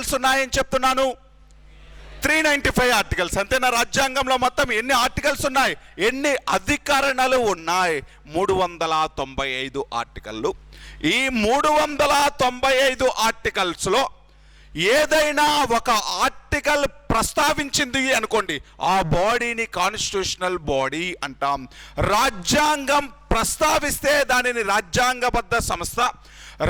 Articles ఉన్నాయని చెప్తున్నాను? 395 articles. అంతేనా? రాజ్యాంగంలో మొత్తం ఎన్ని ఆర్టికల్స్ ఉన్నాయి? ఎన్ని అధికరణలు ఉన్నాయి? 395 ఆర్టికల్లు. ఈ 395 ఆర్టికల్స్లో ఏదైనా ఒక ఆర్టికల్ ప్రస్తావించింది అనుకోండి, ఆ బాడీని కాన్స్టిట్యూషనల్ బాడీ అంటాం. రాజ్యాంగం ప్రస్తావిస్తే దానిని రాజ్యాంగబద్ధ సంస్థ,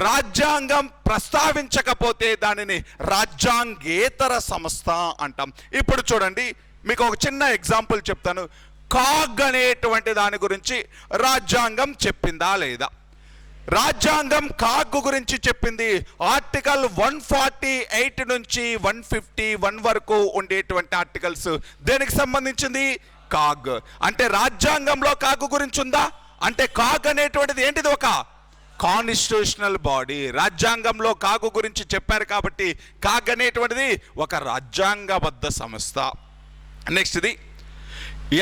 రాజ్యాంగం ప్రస్తావించకపోతే దానిని రాజ్యాంగేతర సంస్థ అంటాం. ఇప్పుడు చూడండి, మీకు ఒక చిన్న ఎగ్జాంపుల్ చెప్తాను. కాగ్ అనేటువంటి దాని గురించి రాజ్యాంగం చెప్పిందా లేదా? రాజ్యాంగం కాగ్ గురించి చెప్పింది. ఆర్టికల్ 148 నుంచి 151 వరకు ఉండేటువంటి ఆర్టికల్స్ దేనికి సంబంధించింది? కాగ్. అంటే రాజ్యాంగంలో కాగ్ గురించి ఉందా? అంటే కాగ్ అనేటువంటిది ఏంటిది? ఒక కాన్స్టిట్యూషనల్ బాడీ. రాజ్యాంగంలో కాగ్ గురించి చెప్పారు కాబట్టి కాగ్ అనేటువంటిది ఒక రాజ్యాంగబద్ధ సంస్థ. నెక్స్ట్ది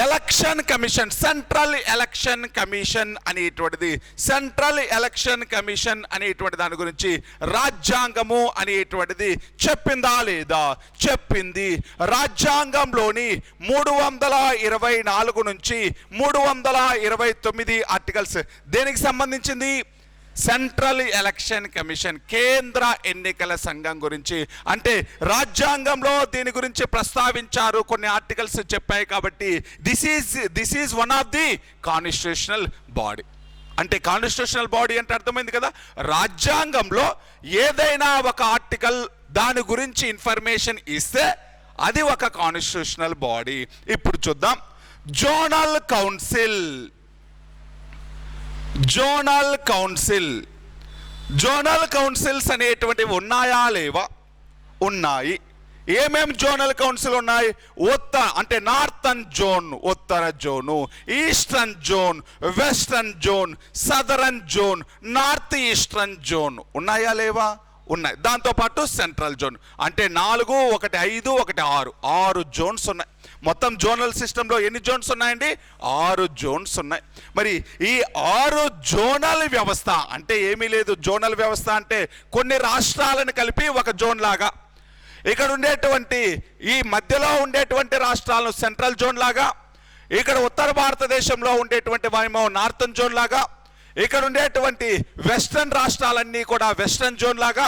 election commission, central election commission అనేటువంటిది. సెంట్రల్ ఎలక్షన్ కమిషన్ అనేటువంటి దాని గురించి రాజ్యాంగము అనేటువంటిది చెప్పిందా లేదా? చెప్పింది. రాజ్యాంగంలోని 324 నుంచి 329 ఆర్టికల్స్ దేనికి సంబంధించింది? సెంట్రల్ ఎలక్షన్ కమిషన్, కేంద్ర ఎన్నికల సంఘం గురించి. అంటే రాజ్యాంగంలో దీని గురించి ప్రస్తావించారు, కొన్ని ఆర్టికల్స్ చెప్పాయి కాబట్టి this is one of the constitutional body. అంటే కాన్స్టిట్యూషనల్ బాడీ అంటే అర్థమైంది కదా? రాజ్యాంగంలో ఏదైనా ఒక ఆర్టికల్ దాని గురించి ఇన్ఫర్మేషన్ ఇస్తే అది ఒక కాన్స్టిట్యూషనల్ బాడీ. ఇప్పుడు చూద్దాం. Zonal council, zonal council, zonal councils అనేటువంటివి ఉన్నాయా లేవా? ఉన్నాయి. ఏమేం జోనల్ కౌన్సిల్ ఉన్నాయి? అంటే నార్థన్ జోన్, ఉత్తర zone, eastern zone, western zone, southern zone, north eastern zone ఉన్నాయా లేవా? ఉన్నాయి. దాంతోపాటు సెంట్రల్ జోన్. అంటే 4, 1, 5, 1, 6 జోన్స్ ఉన్నాయి. మొత్తం జోనల్ సిస్టంలో ఎన్ని జోన్స్ ఉన్నాయండి? 6 జోన్స్ ఉన్నాయి. మరి ఈ 6 జోనల్ వ్యవస్థ అంటే ఏమీ లేదు. జోనల్ వ్యవస్థ అంటే కొన్ని రాష్ట్రాలను కలిపి ఒక జోన్ లాగా, ఇక్కడ ఉండేటువంటి ఈ మధ్యలో ఉండేటువంటి రాష్ట్రాలను సెంట్రల్ జోన్ లాగా, ఇక్కడ ఉత్తర భారతదేశంలో ఉండేటువంటి వారేమో నార్థన్ జోన్ లాగా, ఇక్కడ ఉండేటువంటి వెస్టర్న్ రాష్ట్రాలన్నీ కూడా వెస్టర్న్ జోన్ లాగా,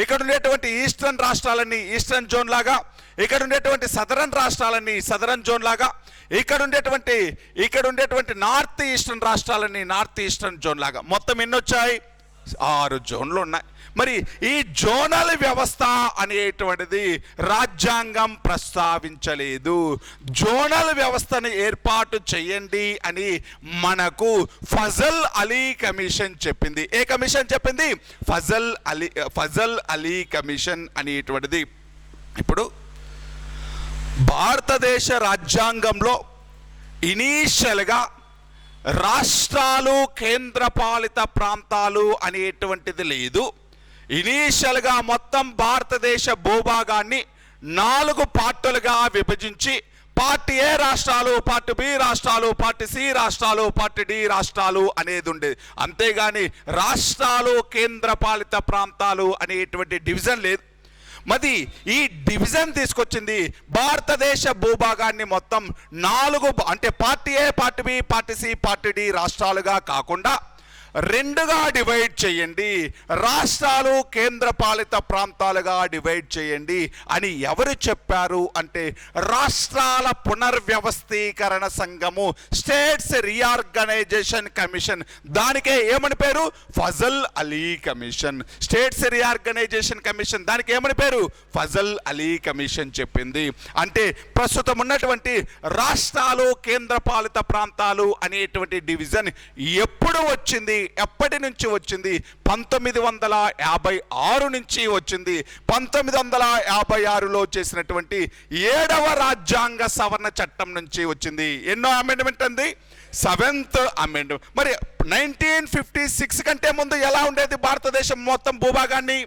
ఇక్కడ ఉండేటువంటి ఈస్టర్న్ రాష్ట్రాలన్నీ ఈస్టర్న్ జోన్ లాగా, ఇక్కడ ఉండేటువంటి సదరన్ రాష్ట్రాలన్నీ సదరన్ జోన్ లాగా, ఇక్కడ ఉండేటువంటి నార్త్ ఈస్టర్న్ రాష్ట్రాలన్నీ నార్త్ ఈస్టర్న్ జోన్ లాగా. మొత్తం ఎన్ని వచ్చాయి? 6 జోన్లు ఉన్నాయి. మరి ఈ జోనల్ వ్యవస్థ అనేటువంటిది రాజ్యాంగం ప్రస్తావించలేదు. జోనల్ వ్యవస్థను ఏర్పాటు చేయండి అని మనకు ఫజల్ అలీ కమిషన్ చెప్పింది. ఏ కమిషన్ చెప్పింది? ఫజల్ అలీ కమిషన్ అనేటువంటిది. ఇప్పుడు భారతదేశ రాజ్యాంగంలో ఇనీషియల్గా రాష్ట్రాలు, కేంద్రపాలిత ప్రాంతాలు అనేటువంటిది లేదు. ఇనీషియల్గా మొత్తం భారతదేశ భూభాగాన్ని 4 పార్టులుగా విభజించి పార్ట్ ఏ రాష్ట్రాలు, పార్ట్ బి రాష్ట్రాలు, పార్ట్ సి రాష్ట్రాలు, పార్ట్ డి రాష్ట్రాలు అనేది ఉండేది. అంతేగాని రాష్ట్రాలు, కేంద్రపాలిత ప్రాంతాలు అనేటువంటి డివిజన్ లేదు. మరి ఈ డివిజన్ తీసుకొచ్చింది భారతదేశ భూభాగాన్ని మొత్తం 4 అంటే part A, part B, part C, part D రాష్ట్రాలుగా కాకుండా 2గా డివైడ్ చేయండి, రాష్ట్రాలు, కేంద్రపాలిత ప్రాంతాలుగా డివైడ్ చేయండి అని ఎవరు చెప్పారు అంటే రాష్ట్రాల పునర్వ్యవస్థీకరణ సంఘము, స్టేట్స్ రీఆర్గనైజేషన్ కమిషన్. దానికే ఏమని పేరు? Fazal Ali commission. States reorganisation commission దానికి ఏమని పేరు? ఫజల్ అలీ కమిషన్ చెప్పింది. అంటే ప్రస్తుతం ఉన్నటువంటి రాష్ట్రాలు, కేంద్రపాలిత ప్రాంతాలు అనేటువంటి డివిజన్ ఎప్పుడు వచ్చింది, ఎప్పటి నుంచి వచ్చింది? 1956 నుంచి వచ్చింది. 1956లో చేసినటువంటి 7వ రాజ్యాంగ సవరణ చట్టం నుంచి వచ్చింది. ఎన్నో అమెండ్మెంట్ అంది? 7th amendment. మరి 1956 కంటే ముందు ఎలా ఉండేది భారతదేశం మొత్తం భూభాగాన్ని?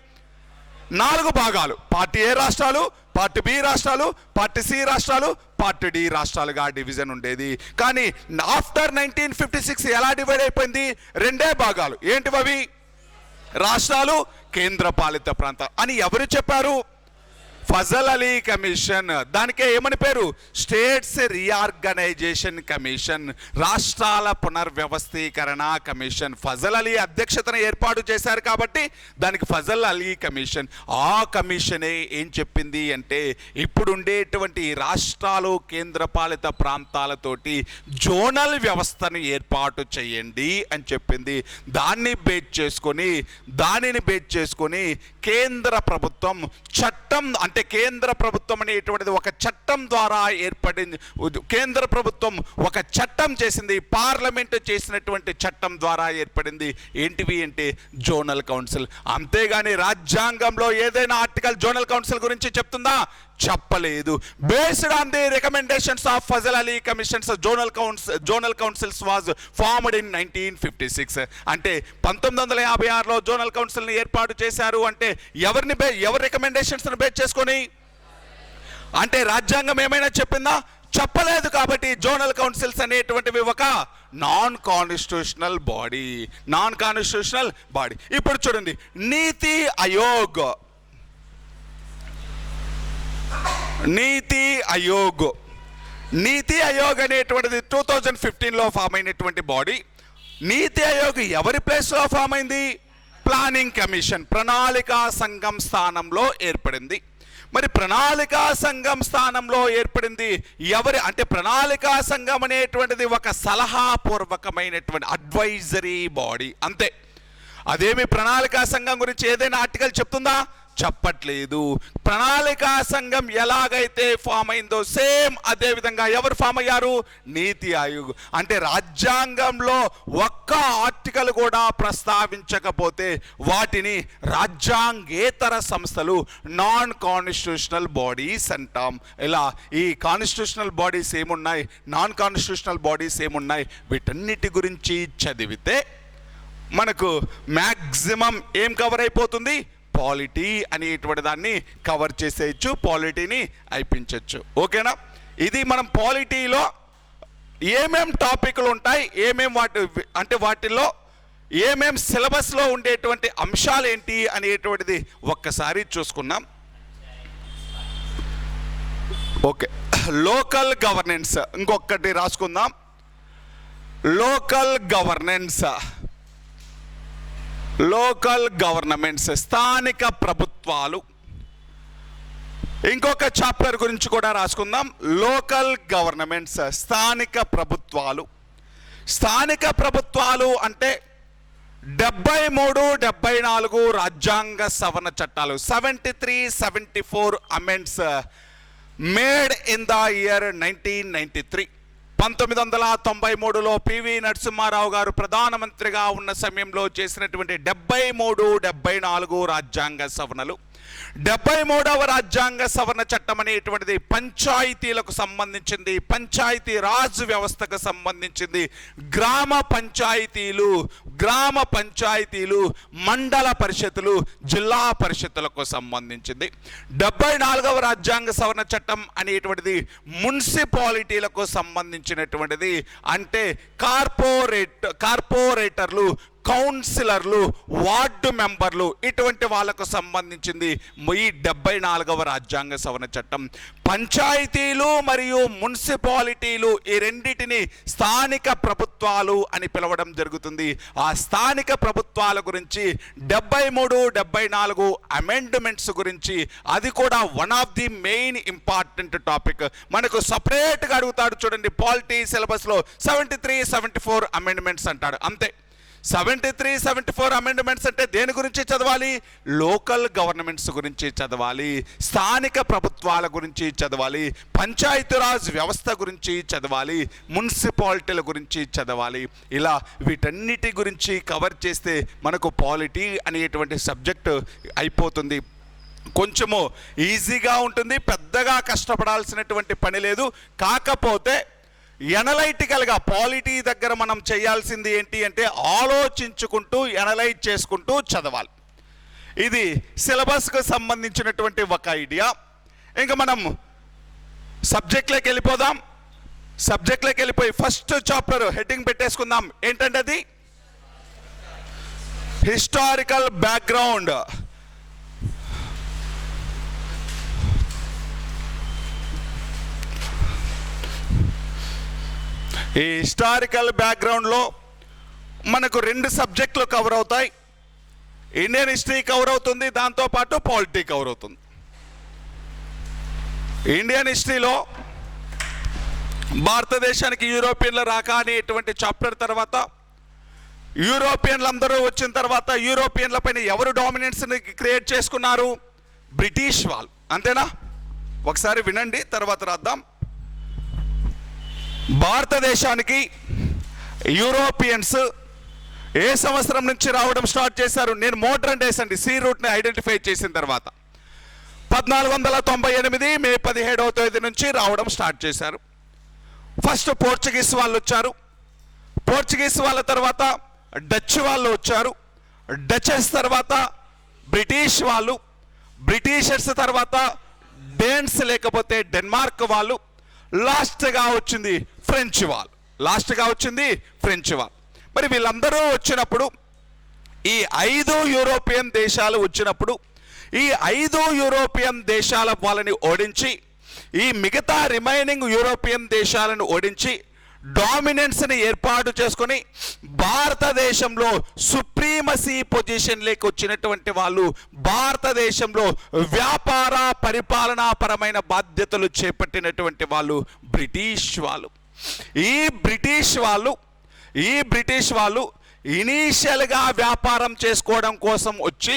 4 భాగాలు, పార్ట్ ఏ రాష్ట్రాలు, పార్ట్ బి రాష్ట్రాలు, పార్ట్ సి రాష్ట్రాలు, పార్ట్ డి రాష్ట్రాలుగా డివిజన్ ఉండేది. కానీ ఆఫ్టర్ 1956 ఎలా డివైడ్ అయిపోయింది? 2 భాగాలు. ఏంటివి అవి? రాష్ట్రాలు, కేంద్రపాలిత ప్రాంతాలు అని ఎవరు చెప్పారు? ఫజల్ అలీ కమిషన్, దానికే ఏమని పేరు, స్టేట్స్ రీఆర్గనైజేషన్ కమిషన్, రాష్ట్రాల పునర్వ్యవస్థీకరణ కమిషన్. ఫజల్ అలీ అధ్యక్షతన ఏర్పాటు చేశారు కాబట్టి దానికి ఫజల్ అలీ కమిషన్. ఆ కమిషనే ఏం చెప్పింది అంటే ఇప్పుడు ఉండేటువంటి రాష్ట్రాలు కేంద్రపాలిత ప్రాంతాలతోటి జోనల్ వ్యవస్థను ఏర్పాటు చేయండి అని చెప్పింది. దానిని బేస్ చేసుకొని కేంద్ర ప్రభుత్వం చట్టం, అంటే కేంద్ర ప్రభుత్వం అనేటువంటిది ఒక చట్టం ద్వారా ఏర్పడింది. కేంద్ర ప్రభుత్వం ఒక చట్టం చేసింది, పార్లమెంటు చేసినటువంటి చట్టం ద్వారా ఏర్పడింది. ఏంటివి అంటే జోనల్ కౌన్సిల్. అంతేగాని రాజ్యాంగంలో ఏదైనా ఆర్టికల్ జోనల్ కౌన్సిల్ గురించి చెప్తుందా? చెప్పలేదు. Based on the recommendations of Fazal Ali commissions zonal councils was formed in 1956. అంటే 1956లో జోనల్ కౌన్సిల్ని ఏర్పాటు చేశారు. అంటే ఎవరి రికమెండేషన్స్ని బేస్ చేసుకొని? అంటే రాజ్యాంగం ఏమైనా చెప్పిందా? చెప్పలేదు. కాబట్టి జోనల్ కౌన్సిల్స్ అనేటువంటివి ఒక నాన్ కాన్స్టిట్యూషనల్ బాడీ. ఇప్పుడు చూడండి, నీతి ఆయోగ్ అనేటువంటిది 2015లో ఫామ్ అయినటువంటి బాడీ. నీతి ఆయోగ్ ఎవరి ప్లేస్లో ఫామ్ అయింది? ప్లానింగ్ కమిషన్, ప్రణాళికా సంఘం స్థానంలో ఏర్పడింది. మరి ప్రణాళికా సంఘం స్థానంలో ఏర్పడింది ఎవరి అంటే ప్రణాళికా సంఘం అనేటువంటిది ఒక సలహాపూర్వకమైనటువంటి అడ్వైజరీ బాడీ అంతే. అదేమి ప్రణాళికా సంఘం గురించి ఏదైనా ఆర్టికల్ చెప్తుందా? చెప్పట్లేదు. ప్రణాళికా సంఘం ఎలాగైతే ఫామ్ అయిందో సేమ్ అదే విధంగా ఎవరు ఫామ్ అయ్యారు? నీతి ఆయోగ్. అంటే రాజ్యాంగంలో ఒక్క ఆర్టికల్ కూడా ప్రస్తావించకపోతే వాటిని రాజ్యాంగేతర సంస్థలు, నాన్ కాన్స్టిట్యూషనల్ బాడీస్ అంటాం. ఇలా ఈ కాన్స్టిట్యూషనల్ బాడీస్ ఏమున్నాయి, నాన్ కాన్స్టిట్యూషనల్ బాడీస్ ఏమున్నాయి, వీటన్నిటి గురించి చదివితే మనకు మ్యాక్సిమం ఏం కవర్ అయిపోతుంది? పాలిటీ అనేటువంటి దాన్ని కవర్ చేసేయచ్చు, పాలిటీని అయిపించవచ్చు. ఓకేనా? ఇది మనం పాలిటీలో ఏమేం టాపిక్లు ఉంటాయి, వాటిల్లో ఏమేం సిలబస్లో ఉండేటువంటి అంశాలు ఏంటి అనేటువంటిది ఒక్కసారి చూసుకున్నాం. ఓకే, లోకల్ గవర్నెన్స్ ఇంకొకటి రాసుకుందాం. లోకల్ గవర్నమెంట్స్ స్థానిక ప్రభుత్వాలు. ఇంకొక చాప్టర్ గురించి కూడా రాసుకుందాం. లోకల్ గవర్నమెంట్స్ స్థానిక ప్రభుత్వాలు అంటే 73, 74 రాజ్యాంగ సవరణ చట్టాలు 73, 74 amends made in the year 1993. 1993లో పివి నరసింహారావు గారు ప్రధానమంత్రిగా ఉన్న సమయంలో చేసినటువంటి 73, 74 రాజ్యాంగ సవరణలు. 73వ రాజ్యాంగ సవరణ చట్టం అనేటువంటిది పంచాయతీలకు సంబంధించింది, పంచాయతీ రాజ్ వ్యవస్థకు సంబంధించింది. గ్రామ పంచాయతీలు, మండల పరిషత్తులు, జిల్లా పరిషత్తులకు సంబంధించింది. 74వ రాజ్యాంగ సవరణ చట్టం అనేటువంటిది మున్సిపాలిటీలకు సంబంధించినటువంటిది. అంటే కార్పొరేటర్లు, కౌన్సిలర్లు, వార్డు మెంబర్లు ఇటువంటి వాళ్ళకు సంబంధించింది ఈ 74వ రాజ్యాంగ సవరణ చట్టం. పంచాయతీలు మరియు మున్సిపాలిటీలు ఈ రెండిటిని స్థానిక ప్రభుత్వాలు అని పిలవడం జరుగుతుంది. ఆ స్థానిక ప్రభుత్వాల గురించి 73, 74 అమెండ్మెంట్స్ గురించి, అది కూడా one of the main important topic. మనకు సపరేట్గా అడుగుతాడు చూడండి, పాలిటీ సిలబస్లో 73, 74 అమెండ్మెంట్స్ అంటాడు అంతే. 73, 74 అమెండ్మెంట్స్ అంటే దేని గురించి చదవాలి? లోకల్ గవర్నమెంట్స్ గురించి చదవాలి, స్థానిక ప్రభుత్వాల గురించి చదవాలి, పంచాయతీరాజ్ వ్యవస్థ గురించి చదవాలి, మున్సిపాలిటీల గురించి చదవాలి. ఇలా వీటన్నిటి గురించి కవర్ చేస్తే మనకు పాలిటీ అనేటువంటి సబ్జెక్టు అయిపోతుంది. కొంచెము ఈజీగా ఉంటుంది, పెద్దగా కష్టపడాల్సినటువంటి పని లేదు. కాకపోతే ఎనలైటికల్గా పాలిటీ దగ్గర మనం చేయాల్సింది ఏంటి అంటే ఆలోచించుకుంటూ ఎనలైజ్ చేసుకుంటూ చదవాలి. ఇది సిలబస్కు సంబంధించినటువంటి ఒక ఐడియా. ఇంకా మనం సబ్జెక్ట్లోకి వెళ్ళిపోయి ఫస్ట్ చాప్టర్ హెడ్డింగ్ పెట్టేసుకుందాం. ఏంటంటే అది హిస్టారికల్ బ్యాక్గ్రౌండ్. ఈ హిస్టారికల్ బ్యాక్గ్రౌండ్లో మనకు 2 సబ్జెక్టులు కవర్ అవుతాయి. ఇండియన్ హిస్టరీ కవర్ అవుతుంది, దాంతోపాటు పాలిటీ కవర్ అవుతుంది. ఇండియన్ హిస్టరీలో భారతదేశానికి యూరోపియన్ల రాక అనేటువంటి చాప్టర్ తర్వాత, యూరోపియన్లు అందరూ వచ్చిన తర్వాత యూరోపియన్ల పైన ఎవరు డామినెన్స్ని క్రియేట్ చేసుకున్నారు? బ్రిటిష్ వాళ్ళు. అంతేనా? ఒకసారి వినండి, తర్వాత రాద్దాం. భారతదేశానికి యూరోపియన్స్ ఏ సంవత్సరం నుంచి రావడం స్టార్ట్ చేశారు? నేను మోడర్న్ డేస్ అండి, సీ రూట్ని ఐడెంటిఫై చేసిన తర్వాత 1498 మే 17వ తేదీ నుంచి రావడం స్టార్ట్ చేశారు. ఫస్ట్ పోర్చుగీస్ వాళ్ళు వచ్చారు, పోర్చుగీస్ వాళ్ళ తర్వాత డచ్ వాళ్ళు వచ్చారు, డచెస్ తర్వాత బ్రిటిష్ వాళ్ళు, బ్రిటిషర్స్ తర్వాత డేన్స్ లేకపోతే డెన్మార్క్ వాళ్ళు, లాస్ట్గా వచ్చింది ఫ్రెంచ్ వాళ్ళు. మరి వీళ్ళందరూ వచ్చినప్పుడు, ఈ 5 యూరోపియన్ దేశాలు వచ్చినప్పుడు, ఈ 5 యూరోపియన్ దేశాల వాళ్ళని ఓడించి, ఈ మిగతా రిమైనింగ్ యూరోపియన్ దేశాలను ఓడించి డామినెన్స్ని ఏర్పాటు చేసుకొని భారతదేశంలో సుప్రీమసీ పొజిషన్లోకి వచ్చినటువంటి వాళ్ళు, భారతదేశంలో వ్యాపార పరిపాలనా పరమైన బాధ్యతలు చేపట్టినటువంటి వాళ్ళు బ్రిటిష్ వాళ్ళు. ఈ బ్రిటిష్ వాళ్ళు ఇనీషియల్గా వ్యాపారం చేసుకోవడం కోసం వచ్చి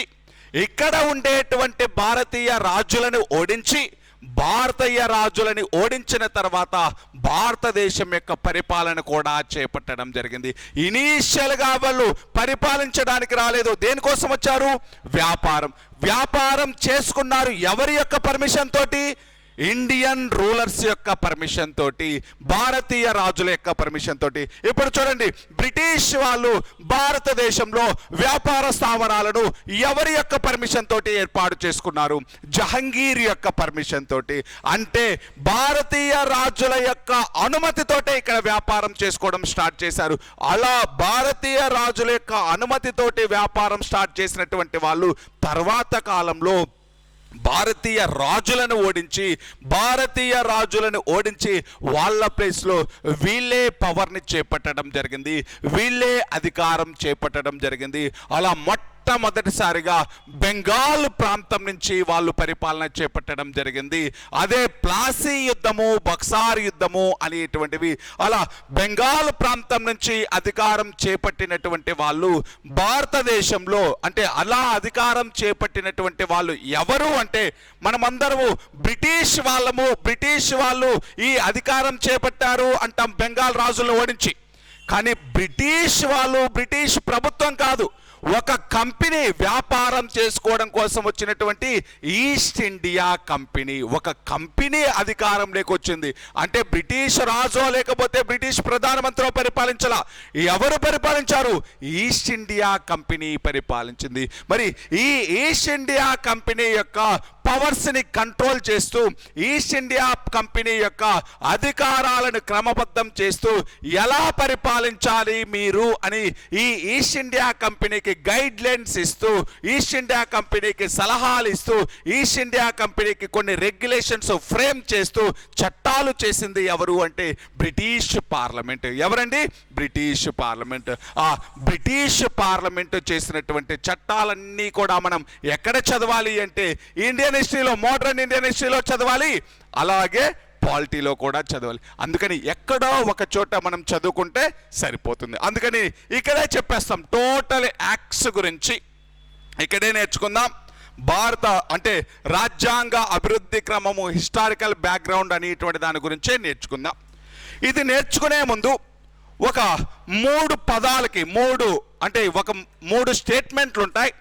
ఇక్కడ ఉండేటువంటి భారతీయ రాజులను ఓడించిన తర్వాత భారతదేశం యొక్క పరిపాలన కూడా చేపట్టడం జరిగింది. ఇనీషియల్గా వాళ్ళు పరిపాలించడానికి రాలేదు. దేనికోసం వచ్చారు? వ్యాపారం చేసుకున్నారు. ఎవరి యొక్క పర్మిషన్ తోటి? ఇండియన్ రూలర్స్ యొక్క పర్మిషన్ తోటి, భారతీయ రాజుల యొక్క పర్మిషన్ తోటి. ఇప్పుడు చూడండి, బ్రిటిష్ వాళ్ళు భారతదేశంలో వ్యాపార స్థావరాలను ఎవరి యొక్క పర్మిషన్ తోటి ఏర్పాటు చేసుకున్నారు? జహంగీర్ యొక్క పర్మిషన్ తోటి. అంటే భారతీయ రాజుల యొక్క అనుమతితోటే ఇక్కడ వ్యాపారం చేసుకోవడం స్టార్ట్ చేశారు. అలా భారతీయ రాజుల యొక్క అనుమతితోటి వ్యాపారం స్టార్ట్ చేసినటువంటి వాళ్ళు తర్వాత కాలంలో భారతీయ రాజులను ఓడించి వాళ్ళ ప్లేస్లో వీళ్ళే పవర్ని చేపట్టడం జరిగింది, వీళ్ళే అధికారం చేపట్టడం జరిగింది. అలా మొట్టమొదటిసారిగా బెంగాల్ ప్రాంతం నుంచి వాళ్ళు పరిపాలన చేపట్టడం జరిగింది. అదే ప్లాసీ యుద్ధము, బక్సార్ యుద్ధము అనేటువంటివి. అలా బెంగాల్ ప్రాంతం నుంచి అధికారం చేపట్టినటువంటి వాళ్ళు భారతదేశంలో, అంటే అలా అధికారం చేపట్టినటువంటి వాళ్ళు ఎవరు అంటే మనమందరము బ్రిటిష్ వాళ్ళు ఈ అధికారం చేపట్టారు అంటాం బెంగాల్ రాజులను ఓడించి. కానీ బ్రిటిష్ ప్రభుత్వం కాదు, ఒక కంపెనీ వ్యాపారం చేసుకోవడం కోసం వచ్చినటువంటి ఈస్ట్ ఇండియా కంపెనీ, ఒక కంపెనీ అధికారంలోకి వచ్చింది. అంటే బ్రిటిష్ రాజు లేకపోతే బ్రిటిష్ ప్రధానమంత్రి పరిపాలించాల. ఎవరు పరిపాలించారు? ఈస్ట్ ఇండియా కంపెనీ పరిపాలించింది. మరి ఈ ఈస్ట్ ఇండియా కంపెనీ యొక్క పవర్స్ని కంట్రోల్ చేస్తూ, ఈస్ట్ ఇండియా కంపెనీ యొక్క అధికారాలను క్రమబద్ధం చేస్తూ ఎలా పరిపాలించాలి మీరు అని ఈ ఈస్ట్ ఇండియా కంపెనీకి గైడ్ లైన్స్ ఇస్తూ, ఈస్ట్ ఇండియా కంపెనీకి సలహాలు ఇస్తూ, ఈస్ట్ ఇండియా కంపెనీకి కొన్ని రెగ్యులేషన్స్ ఫ్రేమ్ చేస్తూ చట్టాలు చేసింది ఎవరు అంటే బ్రిటిష్ పార్లమెంట్. ఎవరండి? British parliament. ఆ బ్రిటిష్ పార్లమెంట్ చేసినటువంటి చట్టాలన్నీ కూడా మనం ఎక్కడ చదవాలి అంటే ఇండియన్ హిస్టరీలో, మోడర్న్ ఇండియన్ హిస్టరీలో చదవాలి, అలాగే పాలిటీలో కూడా చదవాలి. అందుకని ఎక్కడో ఒక చోట మనం చదువుకుంటే సరిపోతుంది. అందుకని ఇక్కడే చెప్పేస్తాం, టోటల్ యాక్ట్స్ గురించి ఇక్కడే నేర్చుకుందాం. భారత అంటే రాజ్యాంగ అభివృద్ధి క్రమము, హిస్టారికల్ బ్యాక్గ్రౌండ్ అనేటువంటి దాని గురించే నేర్చుకుందాం. ఇది నేర్చుకునే ముందు ఒక 3 పదాలకి ఒక 3 స్టేట్మెంట్లు ఉంటాయి.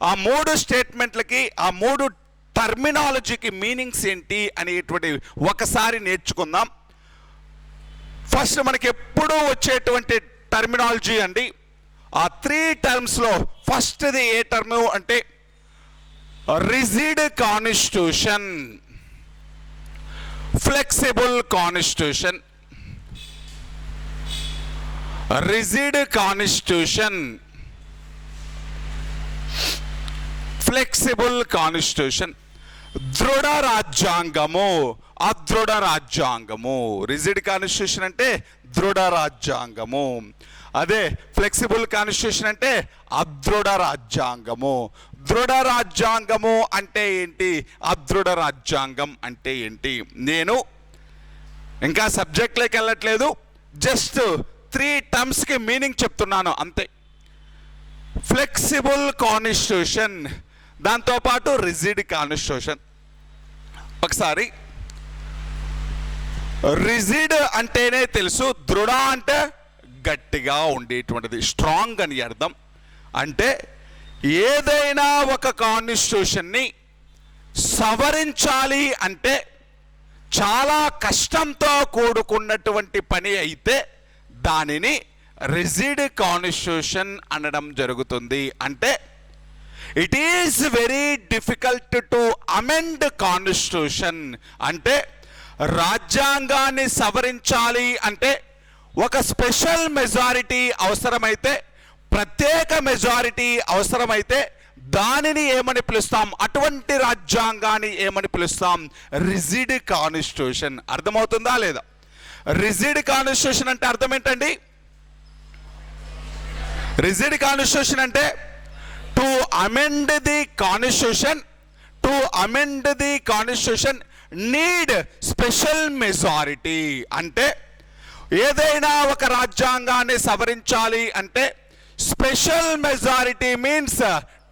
ఆ 3 స్టేట్మెంట్లకి, ఆ 3 టర్మినాలజీకి మీనింగ్స్ ఏంటి అనేటువంటి ఒకసారి నేర్చుకుందాం. ఫస్ట్ మనకి ఎప్పుడూ వచ్చేటువంటి టర్మినాలజీ అండి, ఆ 3 టర్మ్స్లో ఫస్ట్ది ఏ టర్మ్ అంటే rigid constitution, flexible constitution. Rigid constitution, flexible constitution. దృఢ రాజ్యాంగము, అదృఢ రాజ్యాంగము. రిజిడ్ కాన్స్టిట్యూషన్ అంటే దృఢ రాజ్యాంగము. అదే ఫ్లెక్సిబుల్ కాన్స్టిట్యూషన్ అంటే అదృఢ రాజ్యాంగము. దృఢ రాజ్యాంగము అంటే ఏంటి, అదృఢ రాజ్యాంగం అంటే ఏంటి? నేను ఇంకా సబ్జెక్ట్లోకి వెళ్ళట్లేదు, జస్ట్ 3 టర్మ్స్కి మీనింగ్ చెప్తున్నాను అంతే. ఫ్లెక్సిబుల్ కాన్స్టిట్యూషన్, దాంతోపాటు రిజిడ్ కాన్స్టిట్యూషన్. ఒకసారి రిజిడ్ అంటేనే తెలుసు, దృఢ అంటే గట్టిగా ఉండేటువంటిది, స్ట్రాంగ్ అని అర్థం. అంటే ఏదైనా ఒక కాన్స్టిట్యూషన్ని సవరించాలి అంటే చాలా కష్టంతో కూడుకున్నటువంటి పని అయితే దానిని రిజిడ్ కాన్స్టిట్యూషన్ అనడం జరుగుతుంది. అంటే it is very difficult to amend constitution. అంటే రాజ్యాంగాన్ని సవరించాలి అంటే ఒక స్పెషల్ మెజారిటీ అవసరమైతే, ప్రత్యేక మెజారిటీ అవసరమైతే దానిని ఏమని పిలుస్తాం, అటువంటి రాజ్యాంగాన్ని ఏమని పిలుస్తాం, రిజిడ్ కాన్స్టిట్యూషన్. అర్థమవుతుందా లేదా? రిజిడ్ కాన్స్టిట్యూషన్ అంటే అర్థం ఏంటండి? రిజిడ్ కాన్స్టిట్యూషన్ అంటే to amend the constitution need special majority. అంటే ఏదైనా ఒక రాజ్యాంగాన్ని సవరించాలి అంటే special majority means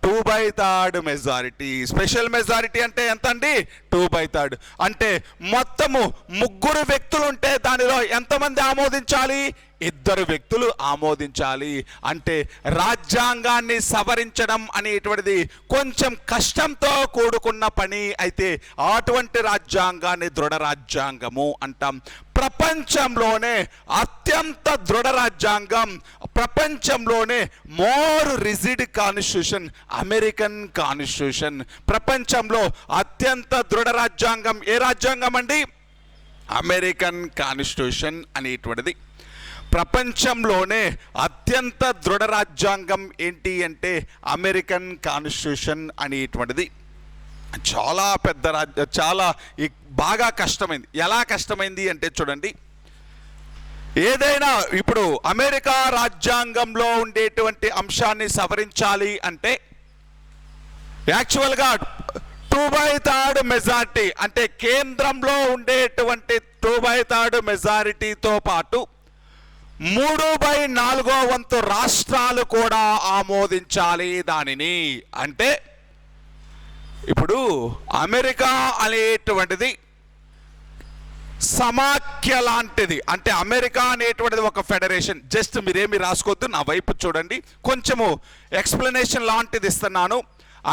2/3 majority. Special majority అంటే ఎంత అండి? 2/3. అంటే మొత్తము 3 వ్యక్తులు ఉంటే దానిలో ఎంతమంది ఆమోదించాలి? 2 వ్యక్తులు ఆమోదించాలి. అంటే రాజ్యాంగాన్ని సవరించడం అనేటువంటిది కొంచెం కష్టంతో కూడుకున్న పని అయితే అటువంటి రాజ్యాంగాన్ని దృఢ రాజ్యాంగము అంటాం. ప్రపంచంలోనే అత్యంత దృఢ రాజ్యాంగం, ప్రపంచంలోనే more rigid constitution American constitution. ప్రపంచంలో అత్యంత దృఢ రాజ్యాంగం ఏ రాజ్యాంగం అండి? అమెరికన్ కాన్స్టిట్యూషన్ అనేటువంటిది. ప్రపంచంలోనే అత్యంత దృఢ రాజ్యాంగం ఏంటి అంటే అమెరికన్ కాన్స్టిట్యూషన్ అనేటువంటిది. చాలా పెద్ద చాలా బాగా కష్టమైంది. ఎలా కష్టమైంది అంటే చూడండి, ఏదైనా ఇప్పుడు అమెరికా రాజ్యాంగంలో ఉండేటువంటి అంశాన్ని సవరించాలి అంటే యాక్చువల్గా 2/3 మెజారిటీ, అంటే కేంద్రంలో ఉండేటువంటి 2/3 మెజారిటీతో పాటు 3/4 వంతు రాష్ట్రాలు కూడా ఆమోదించాలి దానిని. అంటే ఇప్పుడు అమెరికా అనేటువంటిది సమాఖ్య లాంటిది. అంటే అమెరికా అనేటువంటిది ఒక ఫెడరేషన్. జస్ట్ మీరేమి రాసుకోవద్దు, నా వైపు చూడండి, కొంచెము ఎక్స్ప్లెనేషన్ లాంటిది ఇస్తున్నాను.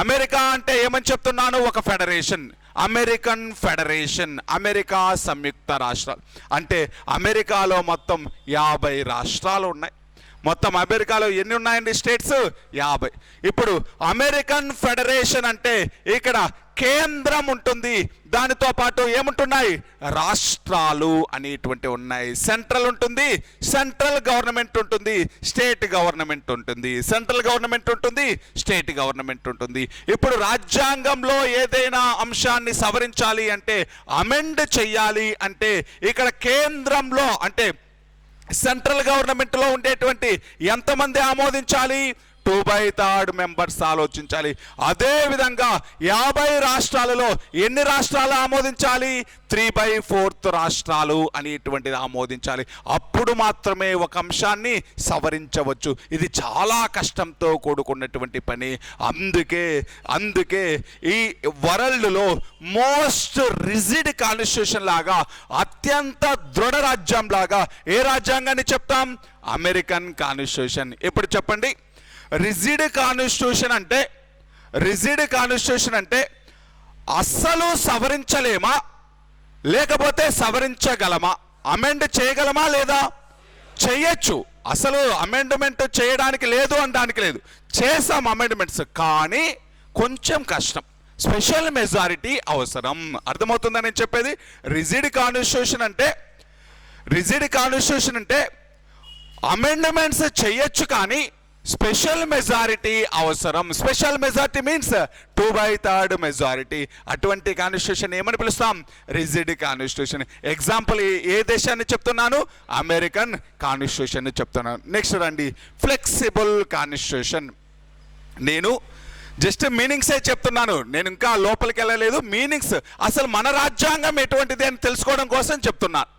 అమెరికా అంటే ఏమని చెప్తున్నాను? ఒక ఫెడరేషన్, అమెరికన్ ఫెడరేషన్, అమెరికా సంయుక్త రాష్ట్రాలు. అంటే అమెరికాలో మొత్తం 50 రాష్ట్రాలు ఉన్నాయి. మొత్తం అమెరికాలో ఎన్ని ఉన్నాయండి స్టేట్స్? 50. ఇప్పుడు అమెరికన్ ఫెడరేషన్ అంటే ఇక్కడ కేంద్రం ఉంటుంది, దానితో పాటు ఏముంటున్నాయి? రాష్ట్రాలు అనేటువంటి ఉన్నాయి. సెంట్రల్ ఉంటుంది, సెంట్రల్ గవర్నమెంట్ ఉంటుంది, స్టేట్ గవర్నమెంట్ ఉంటుంది, సెంట్రల్ గవర్నమెంట్ ఉంటుంది, స్టేట్ గవర్నమెంట్ ఉంటుంది. ఇప్పుడు రాజ్యాంగంలో ఏదైనా అంశాన్ని సవరించాలి అంటే, అమెండ్ చెయ్యాలి అంటే ఇక్కడ కేంద్రంలో అంటే సెంట్రల్ గవర్నమెంట్లో ఉండేటువంటి ఎంతమంది ఆమోదించాలి? 2/3 మెంబర్స్ ఆలోచించాలి. అదేవిధంగా 50 రాష్ట్రాలలో ఎన్ని రాష్ట్రాలు ఆమోదించాలి? 3/4 రాష్ట్రాలు అనేటువంటిది ఆమోదించాలి. అప్పుడు మాత్రమే ఒక అంశాన్ని సవరించవచ్చు. ఇది చాలా కష్టంతో కూడుకున్నటువంటి పని. అందుకే ఈ వరల్డ్లో మోస్ట్ రిజిడ్ కాన్స్టిట్యూషన్ లాగా, అత్యంత దృఢ రాజ్యం లాగా ఏ రాజ్యాంగాన్ని చెప్తాం? American constitution. ఇప్పుడు చెప్పండి, రిజిడ్ కాన్స్టిట్యూషన్ అంటే అస్సలు సవరించలేమా లేకపోతే సవరించగలమా? అమెండ్ చేయగలమా లేదా? చేయొచ్చు. అసలు అమెండ్మెంట్ చేయడానికి లేదు అనడానికి లేదు, చేసాం అమెండ్మెంట్స్, కానీ కొంచెం కష్టం, స్పెషల్ మెజారిటీ అవసరం. అర్థమవుతుందని నేను చెప్పేది? రిజిడ్ కాన్స్టిట్యూషన్ అంటే అమెండ్మెంట్స్ చేయొచ్చు కానీ స్పెషల్ మెజారిటీ అవసరం. Special majority means 2/3 majority. అటువంటి కాన్స్టిట్యూషన్ ఏమని పిలుస్తాం? Rigid constitution. ఎగ్జాంపుల్ ఏ దేశాన్ని చెప్తున్నాను? అమెరికన్ కాన్స్టిట్యూషన్ చెప్తున్నాను. నెక్స్ట్ రండి, ఫ్లెక్సిబుల్ కాన్స్టిట్యూషన్. నేను జస్ట్ మీనింగ్సే చెప్తున్నాను, నేను ఇంకా లోపలికి వెళ్ళలేదు. మీనింగ్స్ అసలు మన రాజ్యాంగం ఎటువంటిది అని తెలుసుకోవడం కోసం చెప్తున్నాను.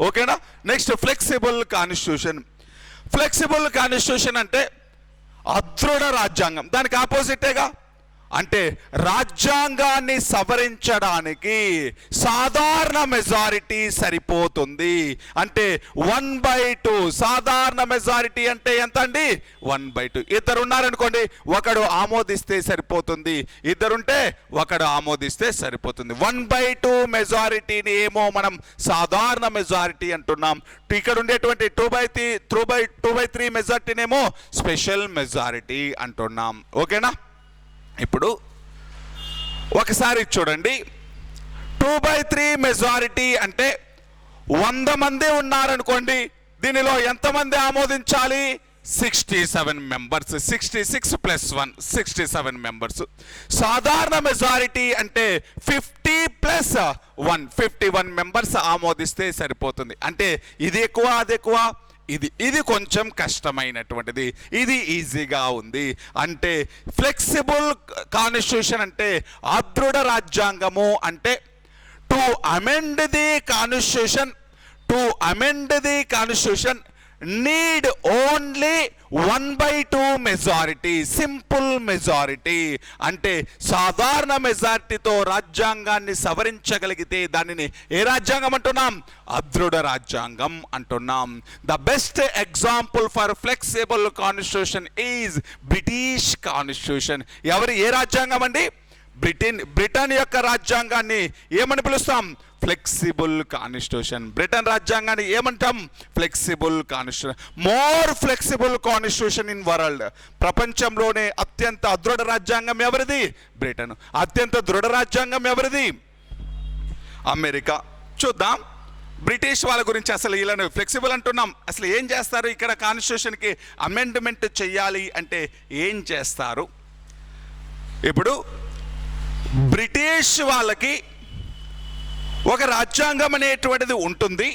ఓకేనా? Next flexible constitution. Flexible constitution అంటే అదృఢ రాజ్యాంగం, దానికి ఆపోజిటేగా. అంటే రాజ్యాంగాన్ని సవరించడానికి సాధారణ మెజారిటీ సరిపోతుంది. అంటే 1/2. సాధారణ మెజారిటీ అంటే ఎంత అండి? 1/2. ఇద్దరు ఉన్నారనుకోండి, ఒకడు ఆమోదిస్తే సరిపోతుంది, ఇద్దరుంటే ఒకడు ఆమోదిస్తే సరిపోతుంది. 1/2 మెజారిటీని ఏమో మనం సాధారణ మెజారిటీ అంటున్నాం. ఇక్కడ ఉండేటువంటి 2/3 మెజారిటీనేమో స్పెషల్ మెజారిటీ అంటున్నాం. ఓకేనా? ఇప్పుడు ఒకసారి చూడండి, 2/3 మెజారిటీ అంటే 100 మంది ఉన్నారనుకోండి, దీనిలో ఎంతమంది ఆమోదించాలి? 67 మెంబర్స్. 66 + 1 67 మెంబర్స్. సాధారణ మెజారిటీ అంటే 50 + 1 51 మెంబర్స్ ఆమోదిస్తే సరిపోతుంది. అంటే ఇది ఎక్కువ, అది ఎక్కువ, ఇది కొంచెం కష్టమైనటువంటిది, ఇది ఈజీగా ఉంది. అంటే ఫ్లెక్సిబుల్ కాన్స్టిట్యూషన్ అంటే అదృఢ రాజ్యాంగము. అంటే to amend the constitution need only 1/2 majority, simple majority. అంటే సాధారణ మెజారిటీతో రాజ్యాంగాన్ని సవరించగలిగితే దానిని ఏ రాజ్యాంగం అంటున్నాం? అదృఢ రాజ్యాంగం అంటున్నాం. The best example for flexible constitution is British constitution. ఏ రాజ్యాంగం అండి? బ్రిటన్ యొక్క రాజ్యాంగాన్ని ఏమని పిలుస్తాం? Flexible constitution. బ్రిటన్ రాజ్యాంగాన్ని ఏమంటాం? Flexible constitution. More flexible constitution in world. ప్రపంచంలోనే అత్యంత అదృఢ రాజ్యాంగం ఎవరిది? బ్రిటన్. అత్యంత దృఢ రాజ్యాంగం ఎవరిది? అమెరికా. చూద్దాం బ్రిటిష్ వాళ్ళ గురించి. అసలు ఇలా ఫ్లెక్సిబుల్ అంటున్నాం, అసలు ఏం చేస్తారు? ఇక్కడ కాన్స్టిట్యూషన్కి అమెండ్మెంట్ చేయాలి అంటే ఏం చేస్తారు? ఇప్పుడు బ్రిటిష్ వాళ్ళకి ఒక రాజ్యాంగం అనేటువంటిది ఉంటుంది,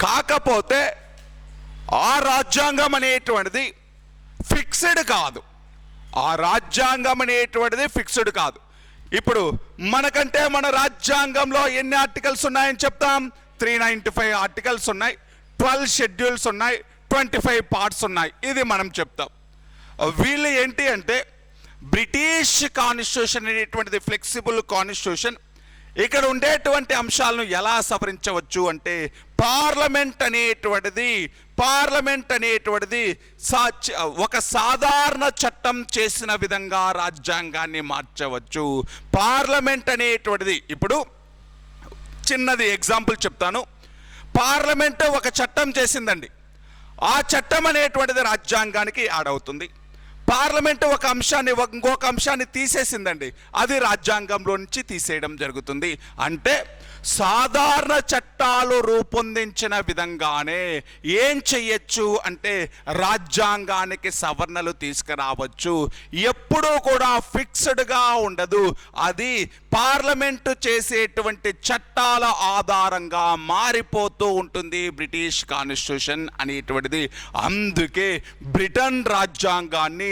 కాకపోతే ఆ రాజ్యాంగం అనేటువంటిది ఫిక్స్డ్ కాదు. ఆ రాజ్యాంగం అనేటువంటిది ఫిక్స్డ్ కాదు. ఇప్పుడు మనకంటే మన రాజ్యాంగంలో ఎన్ని ఆర్టికల్స్ ఉన్నాయని చెప్తాం? 395 ఆర్టికల్స్ ఉన్నాయి, 12 షెడ్యూల్స్ ఉన్నాయి, 25 పార్ట్స్ ఉన్నాయి. ఇది మనం చెప్తాం. వీళ్ళు ఏంటి అంటే బ్రిటిష్ కాన్స్టిట్యూషన్ అనేటువంటిది ఫ్లెక్సిబుల్ కాన్స్టిట్యూషన్. ఇక్కడ ఉండేటువంటి అంశాలను ఎలా సవరించవచ్చు అంటే పార్లమెంట్ అనేటువంటిది ఒక సాధారణ చట్టం చేసిన విధంగా రాజ్యాంగాన్ని మార్చవచ్చు. పార్లమెంట్ అనేటువంటిది, ఇప్పుడు చిన్నది ఎగ్జాంపుల్ చెప్తాను. పార్లమెంట్ ఒక చట్టం చేసిందండి, ఆ చట్టం అనేటువంటిది రాజ్యాంగానికి యాడ్ అవుతుంది. పార్లమెంట్ ఒక అంశాన్ని ఇంకొక అంశాన్ని తీసేసిందండి, అది రాజ్యాంగంలో నుంచి తీసేయడం జరుగుతుంది. అంటే సాధారణ చట్టాలు రూపొందించిన విధంగానే ఏం చెయ్యొచ్చు అంటే రాజ్యాంగానికి సవరణలు తీసుకురావచ్చు. ఎప్పుడూ కూడా ఫిక్స్డ్గా ఉండదు, అది పార్లమెంటు చేసేటువంటి చట్టాల ఆధారంగా మారిపోతూ ఉంటుంది బ్రిటిష్ కాన్స్టిట్యూషన్ అనేటువంటిది. అందుకే బ్రిటన్ రాజ్యాంగాన్ని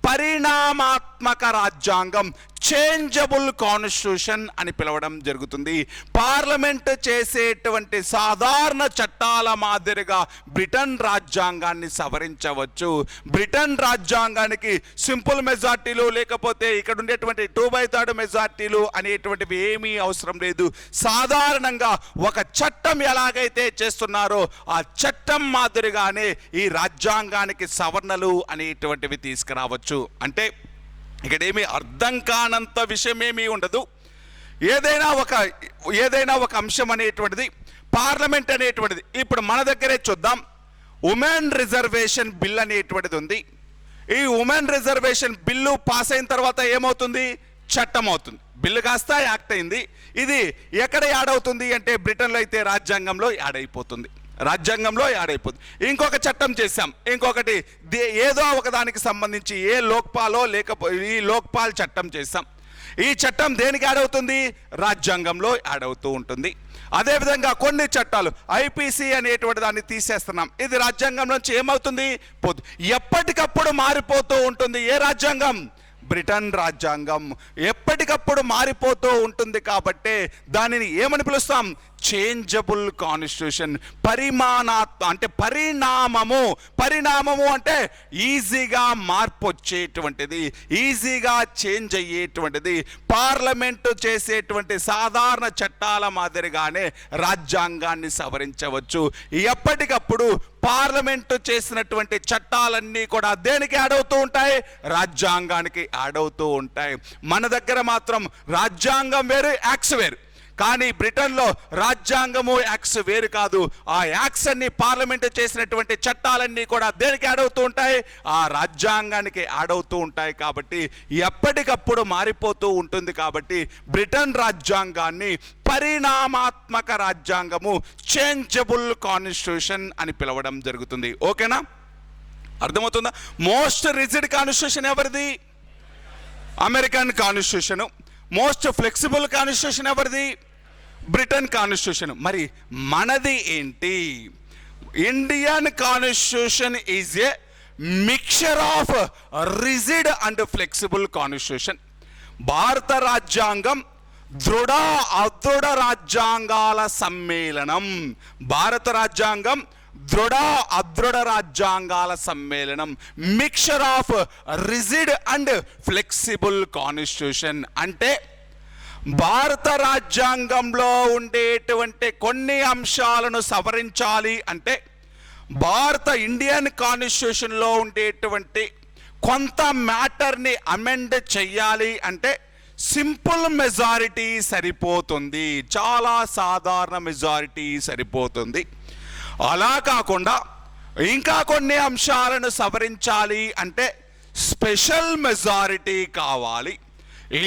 పరిణామాత్మక రాజ్యాంగం, చేంజబుల్ కాన్స్టిట్యూషన్ అని పిలవడం జరుగుతుంది. పార్లమెంట్ చేసేటువంటి సాధారణ చట్టాల మాదిరిగా బ్రిటన్ రాజ్యాంగాన్ని సవరించవచ్చు. బ్రిటన్ రాజ్యాంగానికి సింపుల్ మెజార్టీలు లేకపోతే ఇక్కడ ఉండేటువంటి 2/3 మెజార్టీలు అనేటువంటివి ఏమీ అవసరం లేదు. సాధారణంగా ఒక చట్టం ఎలాగైతే చేస్తున్నారో ఆ చట్టం మాదిరిగానే ఈ రాజ్యాంగానికి సవరణలు అనేటువంటివి తీసుకురావచ్చు. అంటే ఇక్కడ ఏమీ అర్థం కానంత విషయం ఏమీ ఉండదు. ఏదైనా ఒక అంశం అనేటువంటిది పార్లమెంట్ అనేటువంటిది, ఇప్పుడు మన దగ్గరే చూద్దాం. ఉమెన్ రిజర్వేషన్ బిల్ అనేటువంటిది ఉంది. ఈ ఉమెన్ రిజర్వేషన్ బిల్లు పాస్ అయిన తర్వాత ఏమవుతుంది? చట్టం అవుతుంది. బిల్లు కాస్త యాక్ట్ అయింది. ఇది ఎక్కడ యాడ్ అవుతుంది అంటే బ్రిటన్లో అయితే రాజ్యాంగంలో యాడ్ అయిపోతుంది. రాజ్యాంగంలో యాడ్ అయిపోతుంది. ఇంకొక చట్టం చేశాం, ఇంకొకటి ఏదో ఒకదానికి సంబంధించి లోక్పాలో ఈ లోక్పాల్ చట్టం చేశాం. ఈ చట్టం దేనికి యాడ్ అవుతుంది? రాజ్యాంగంలో యాడ్ అవుతూ ఉంటుంది. అదేవిధంగా కొన్ని చట్టాలు ఐపీసీ అనేటువంటి దాన్ని తీసేస్తున్నాం. ఇది రాజ్యాంగం నుంచి ఏమవుతుంది? ఎప్పటికప్పుడు మారిపోతూ ఉంటుంది. ఏ రాజ్యాంగం? బ్రిటన్ రాజ్యాంగం ఎప్పటికప్పుడు మారిపోతూ ఉంటుంది. కాబట్టి దానిని ఏమని పిలుస్తాం? Changeable constitution. పరిణామము అంటే ఈజీగా మార్పు వచ్చేటువంటిది, ఈజీగా చేంజ్ అయ్యేటువంటిది. పార్లమెంటు చేసేటువంటి సాధారణ చట్టాల మాదిరిగానే రాజ్యాంగాన్ని సవరించవచ్చు. ఎప్పటికప్పుడు పార్లమెంటు చేసినటువంటి చట్టాలన్నీ కూడా దేనికి యాడ్ అవుతూ ఉంటాయి? రాజ్యాంగానికి యాడ్ అవుతూ ఉంటాయి. మన దగ్గర మాత్రం రాజ్యాంగం వేరు, యాక్ట్స్ వేరు. కానీ బ్రిటన్లో రాజ్యాంగము యాక్ట్స్ వేరు కాదు. ఆ యాక్ట్స్ అన్ని పార్లమెంట్ చేసినటువంటి చట్టాలన్నీ కూడా దేనికి యాడ్ అవుతూ ఉంటాయి? ఆ రాజ్యాంగానికి యాడ్ అవుతూ ఉంటాయి. కాబట్టి ఎప్పటికప్పుడు మారిపోతూ ఉంటుంది. కాబట్టి బ్రిటన్ రాజ్యాంగాన్ని పరిణామాత్మక రాజ్యాంగము, చేంజబుల్ కాన్స్టిట్యూషన్ అని పిలవడం జరుగుతుంది. ఓకేనా? అర్థమవుతుందా? మోస్ట్ రిజిడ్ కాన్స్టిట్యూషన్ ఎవరిది? American constitution. Most flexible constitution ఎవరిది? Britain constitution. మరి మనది ఏంటి? Indian constitution is a mixture of rigid and flexible constitution. భారత రాజ్యాంగం దృఢ అదృఢ రాజ్యాంగాల సమ్మేళనం. భారత రాజ్యాంగం దృఢ అదృఢ రాజ్యాంగాల సమ్మేళనం. Mixture of rigid and flexible constitution. అంటే భారత రాజ్యాంగంలో ఉండేటువంటి కొన్ని అంశాలను సవరించాలి అంటే, ఇండియన్ కాన్స్టిట్యూషన్లో ఉండేటువంటి కొంత మ్యాటర్ని అమెండ్ చెయ్యాలి అంటే సింపుల్ మెజారిటీ సరిపోతుంది, చాలా సాధారణ మెజారిటీ సరిపోతుంది. అలా కాకుండా ఇంకా కొన్ని అంశాలను సవరించాలి అంటే స్పెషల్ మెజారిటీ కావాలి.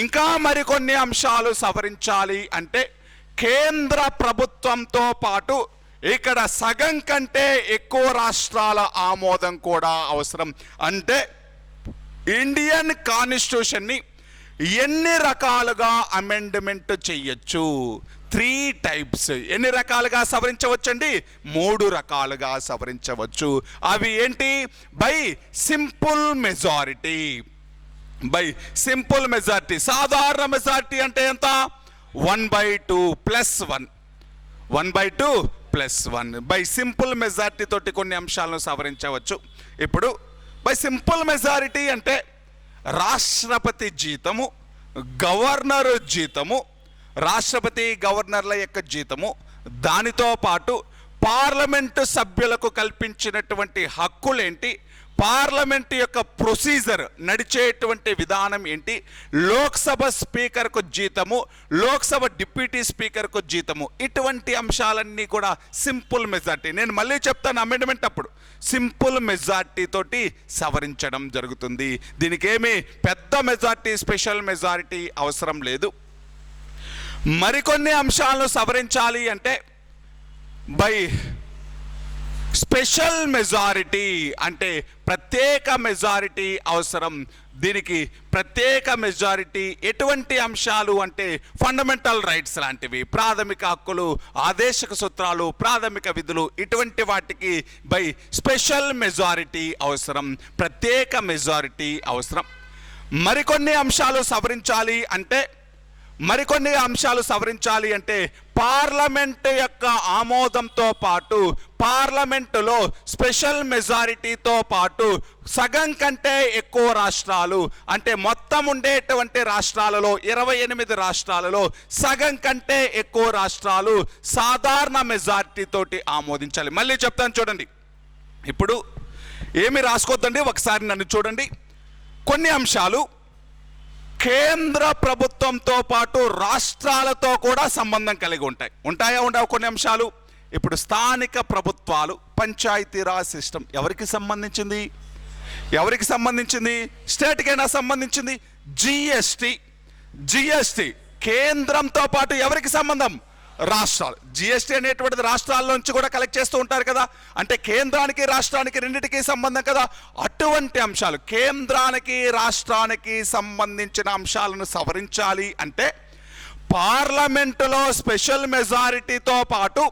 ఇంకా మరికొన్ని అంశాలు సవరించాలి అంటే కేంద్ర ప్రభుత్వంతో పాటు ఇక్కడ సగం కంటే ఎక్కువ రాష్ట్రాల ఆమోదం కూడా అవసరం. అంటే ఇండియన్ కాన్స్టిట్యూషన్ని ఎన్ని రకాలుగా అమెండ్మెంట్ చెయ్యొచ్చు? 3 టైప్స్. ఎన్ని రకాలుగా సవరించవచ్చండి? 3 రకాలుగా సవరించవచ్చు. అవి ఏంటి? By simple majority. సాధారణ మెజారిటీ అంటే ఎంత? 1/2 + 1. 1/2 + 1. బై సింపుల్ మెజారిటీ తోటి కొన్ని అంశాలను సవరించవచ్చు. ఇప్పుడు బై సింపుల్ మెజారిటీ అంటే రాష్ట్రపతి జీతము, గవర్నర్ జీతము, రాష్ట్రపతి గవర్నర్ల యొక్క జీతము, దానితో పాటు పార్లమెంటు సభ్యులకు కల్పించినటువంటి హక్కులేంటి, పార్లమెంట్ యొక్క ప్రొసీజర్ నడిచేటువంటి విధానం ఏంటి, లోక్సభ స్పీకర్కు జీతము, లోక్సభ డిప్యూటీ స్పీకర్కు జీతము, ఇటువంటి అంశాలన్నీ కూడా సింపుల్ మెజార్టీ. నేను మళ్ళీ చెప్తాను, అమెండ్మెంట్ అప్పుడు సింపుల్ మెజార్టీ తోటి సవరించడం జరుగుతుంది. దీనికి ఏమీ పెద్ద మెజార్టీ, స్పెషల్ మెజారిటీ అవసరం లేదు. మరికొన్ని అంశాలను సవరించాలి అంటే బై స్పెషల్ మెజారిటీ, అంటే ప్రత్యేక మెజారిటీ అవసరం. దీనికి ప్రత్యేక మెజారిటీ ఎటువంటి అంశాలు అంటే ఫండమెంటల్ రైట్స్ లాంటివి, ప్రాథమిక హక్కులు, ఆదేశక సూత్రాలు, ప్రాథమిక విధులు, ఇటువంటి వాటికి బై స్పెషల్ మెజారిటీ అవసరం, ప్రత్యేక మెజారిటీ అవసరం. మరికొన్ని అంశాలు సవరించాలి అంటే పార్లమెంట్ యొక్క ఆమోదంతో పాటు, పార్లమెంటులో స్పెషల్ మెజారిటీతో పాటు సగం కంటే ఎక్కువ రాష్ట్రాలు, అంటే మొత్తం ఉండేటువంటి రాష్ట్రాలలో 28 రాష్ట్రాలలో సగం కంటే ఎక్కువ రాష్ట్రాలు సాధారణ మెజారిటీ తోటి ఆమోదించాలి. మళ్ళీ చెప్తాను చూడండి. ఇప్పుడు ఏమి రాసుకోవద్దండి, ఒకసారి నన్ను చూడండి. కొన్ని అంశాలు కేంద్ర ప్రభుత్వంతో పాటు రాష్ట్రాలతో కూడా సంబంధం కలిగి ఉంటాయా ఉండవు కొన్ని అంశాలు. ఇప్పుడు స్థానిక ప్రభుత్వాలు, పంచాయతీరాజ్ సిస్టమ్ ఎవరికి సంబంధించింది? స్టేట్కైనా సంబంధించింది. జిఎస్టి కేంద్రంతో పాటు ఎవరికి సంబంధం? రాష్ట్రాలు. జిఎస్టీ అనేటువంటిది రాష్ట్రాల నుంచి కూడా కలెక్ట్ చేస్తూ ఉంటారు కదా, అంటే కేంద్రానికి రాష్ట్రానికి రెండింటికి సంబంధం కదా. అటువంటి అంశాలు కేంద్రానికి రాష్ట్రానికి సంబంధించిన అంశాలను సవరించాలి అంటే పార్లమెంటులో స్పెషల్ మెజారిటీతో పాటు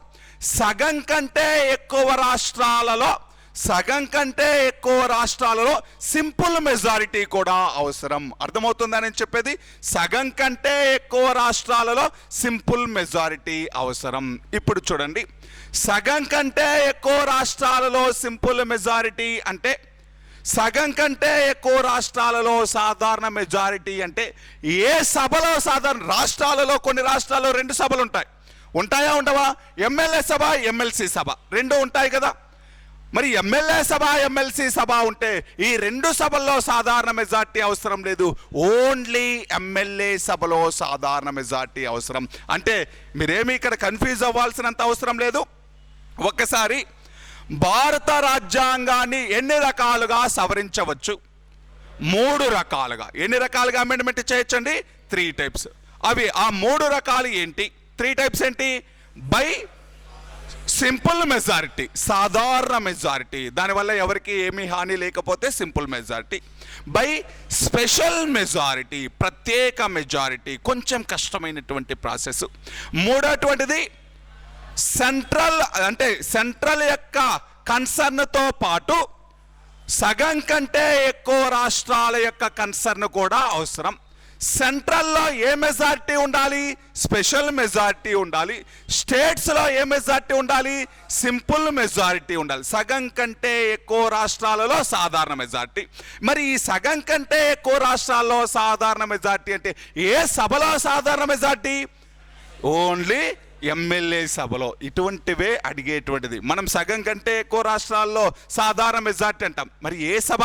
సగం కంటే ఎక్కువ రాష్ట్రాలలో సింపుల్ మెజారిటీ కూడా అవసరం. అర్థమవుతుందని నేను చెప్పేది? సగం కంటే ఎక్కువ రాష్ట్రాలలో సింపుల్ మెజారిటీ అవసరం. ఇప్పుడు చూడండి, సగం కంటే ఎక్కువ రాష్ట్రాలలో సింపుల్ మెజారిటీ అంటే, సగం కంటే ఎక్కువ రాష్ట్రాలలో సాధారణ మెజారిటీ అంటే ఏ సభలో సాధారణ రాష్ట్రాలలో, కొన్ని రాష్ట్రాల్లో 2 సభలు ఉంటాయా ఉండవా? ఎమ్మెల్యే సభ, ఎమ్మెల్సీ సభ రెండు ఉంటాయి కదా. మరి ఎమ్మెల్యే సభ, ఎమ్మెల్సీ సభ ఉంటే ఈ 2 సభల్లో సాధారణ మెజార్టీ అవసరం లేదు, ఓన్లీ ఎమ్మెల్యే సభలో సాధారణ మెజార్టీ అవసరం. అంటే మీరేమి ఇక్కడ కన్ఫ్యూజ్ అవ్వాల్సినంత అవసరం లేదు. ఒక్కసారి భారత రాజ్యాంగాన్ని ఎన్ని రకాలుగా సవరించవచ్చు? 3 రకాలుగా. ఎన్ని రకాలుగా అమెండ్మెంట్ చేయొచ్చండి? 3 టైప్స్. అవి ఆ 3 రకాలు ఏంటి? 3 టైప్స్ ఏంటి? బై సింపుల్ మెజారిటీ, సాధారణ మెజారిటీ, దానివల్ల ఎవరికి ఏమీ హాని లేకపోతే simple majority. By special majority, ప్రత్యేక మెజారిటీ, కొంచెం కష్టమైనటువంటి ప్రాసెస్. మూడోటువంటిది సెంట్రల్, అంటే సెంట్రల్ యొక్క కన్సర్న్తో పాటు సగం కంటే ఎక్కువ రాష్ట్రాల యొక్క కన్సర్న్ కూడా అవసరం. సెంట్రల్లో ఏ మెజారిటీ ఉండాలి? స్పెషల్ మెజారిటీ ఉండాలి. స్టేట్స్లో ఏ మెజారిటీ ఉండాలి? సింపుల్ మెజారిటీ ఉండాలి. సగం కంటే ఎక్కువ రాష్ట్రాలలో సాధారణ మెజారిటీ. మరి ఈ సగం కంటే ఎక్కువ రాష్ట్రాల్లో సాధారణ మెజారిటీ అంటే ఏ సభలో సాధారణ మెజారిటీ? ఓన్లీ ఎమ్మెల్యే సభలో. ఇటువంటివే అడిగేటువంటిది. మనం సగం కంటే ఎక్కువ రాష్ట్రాల్లో సాధారణ మెజారిటీ అంటాం. మరి ఏ సభ?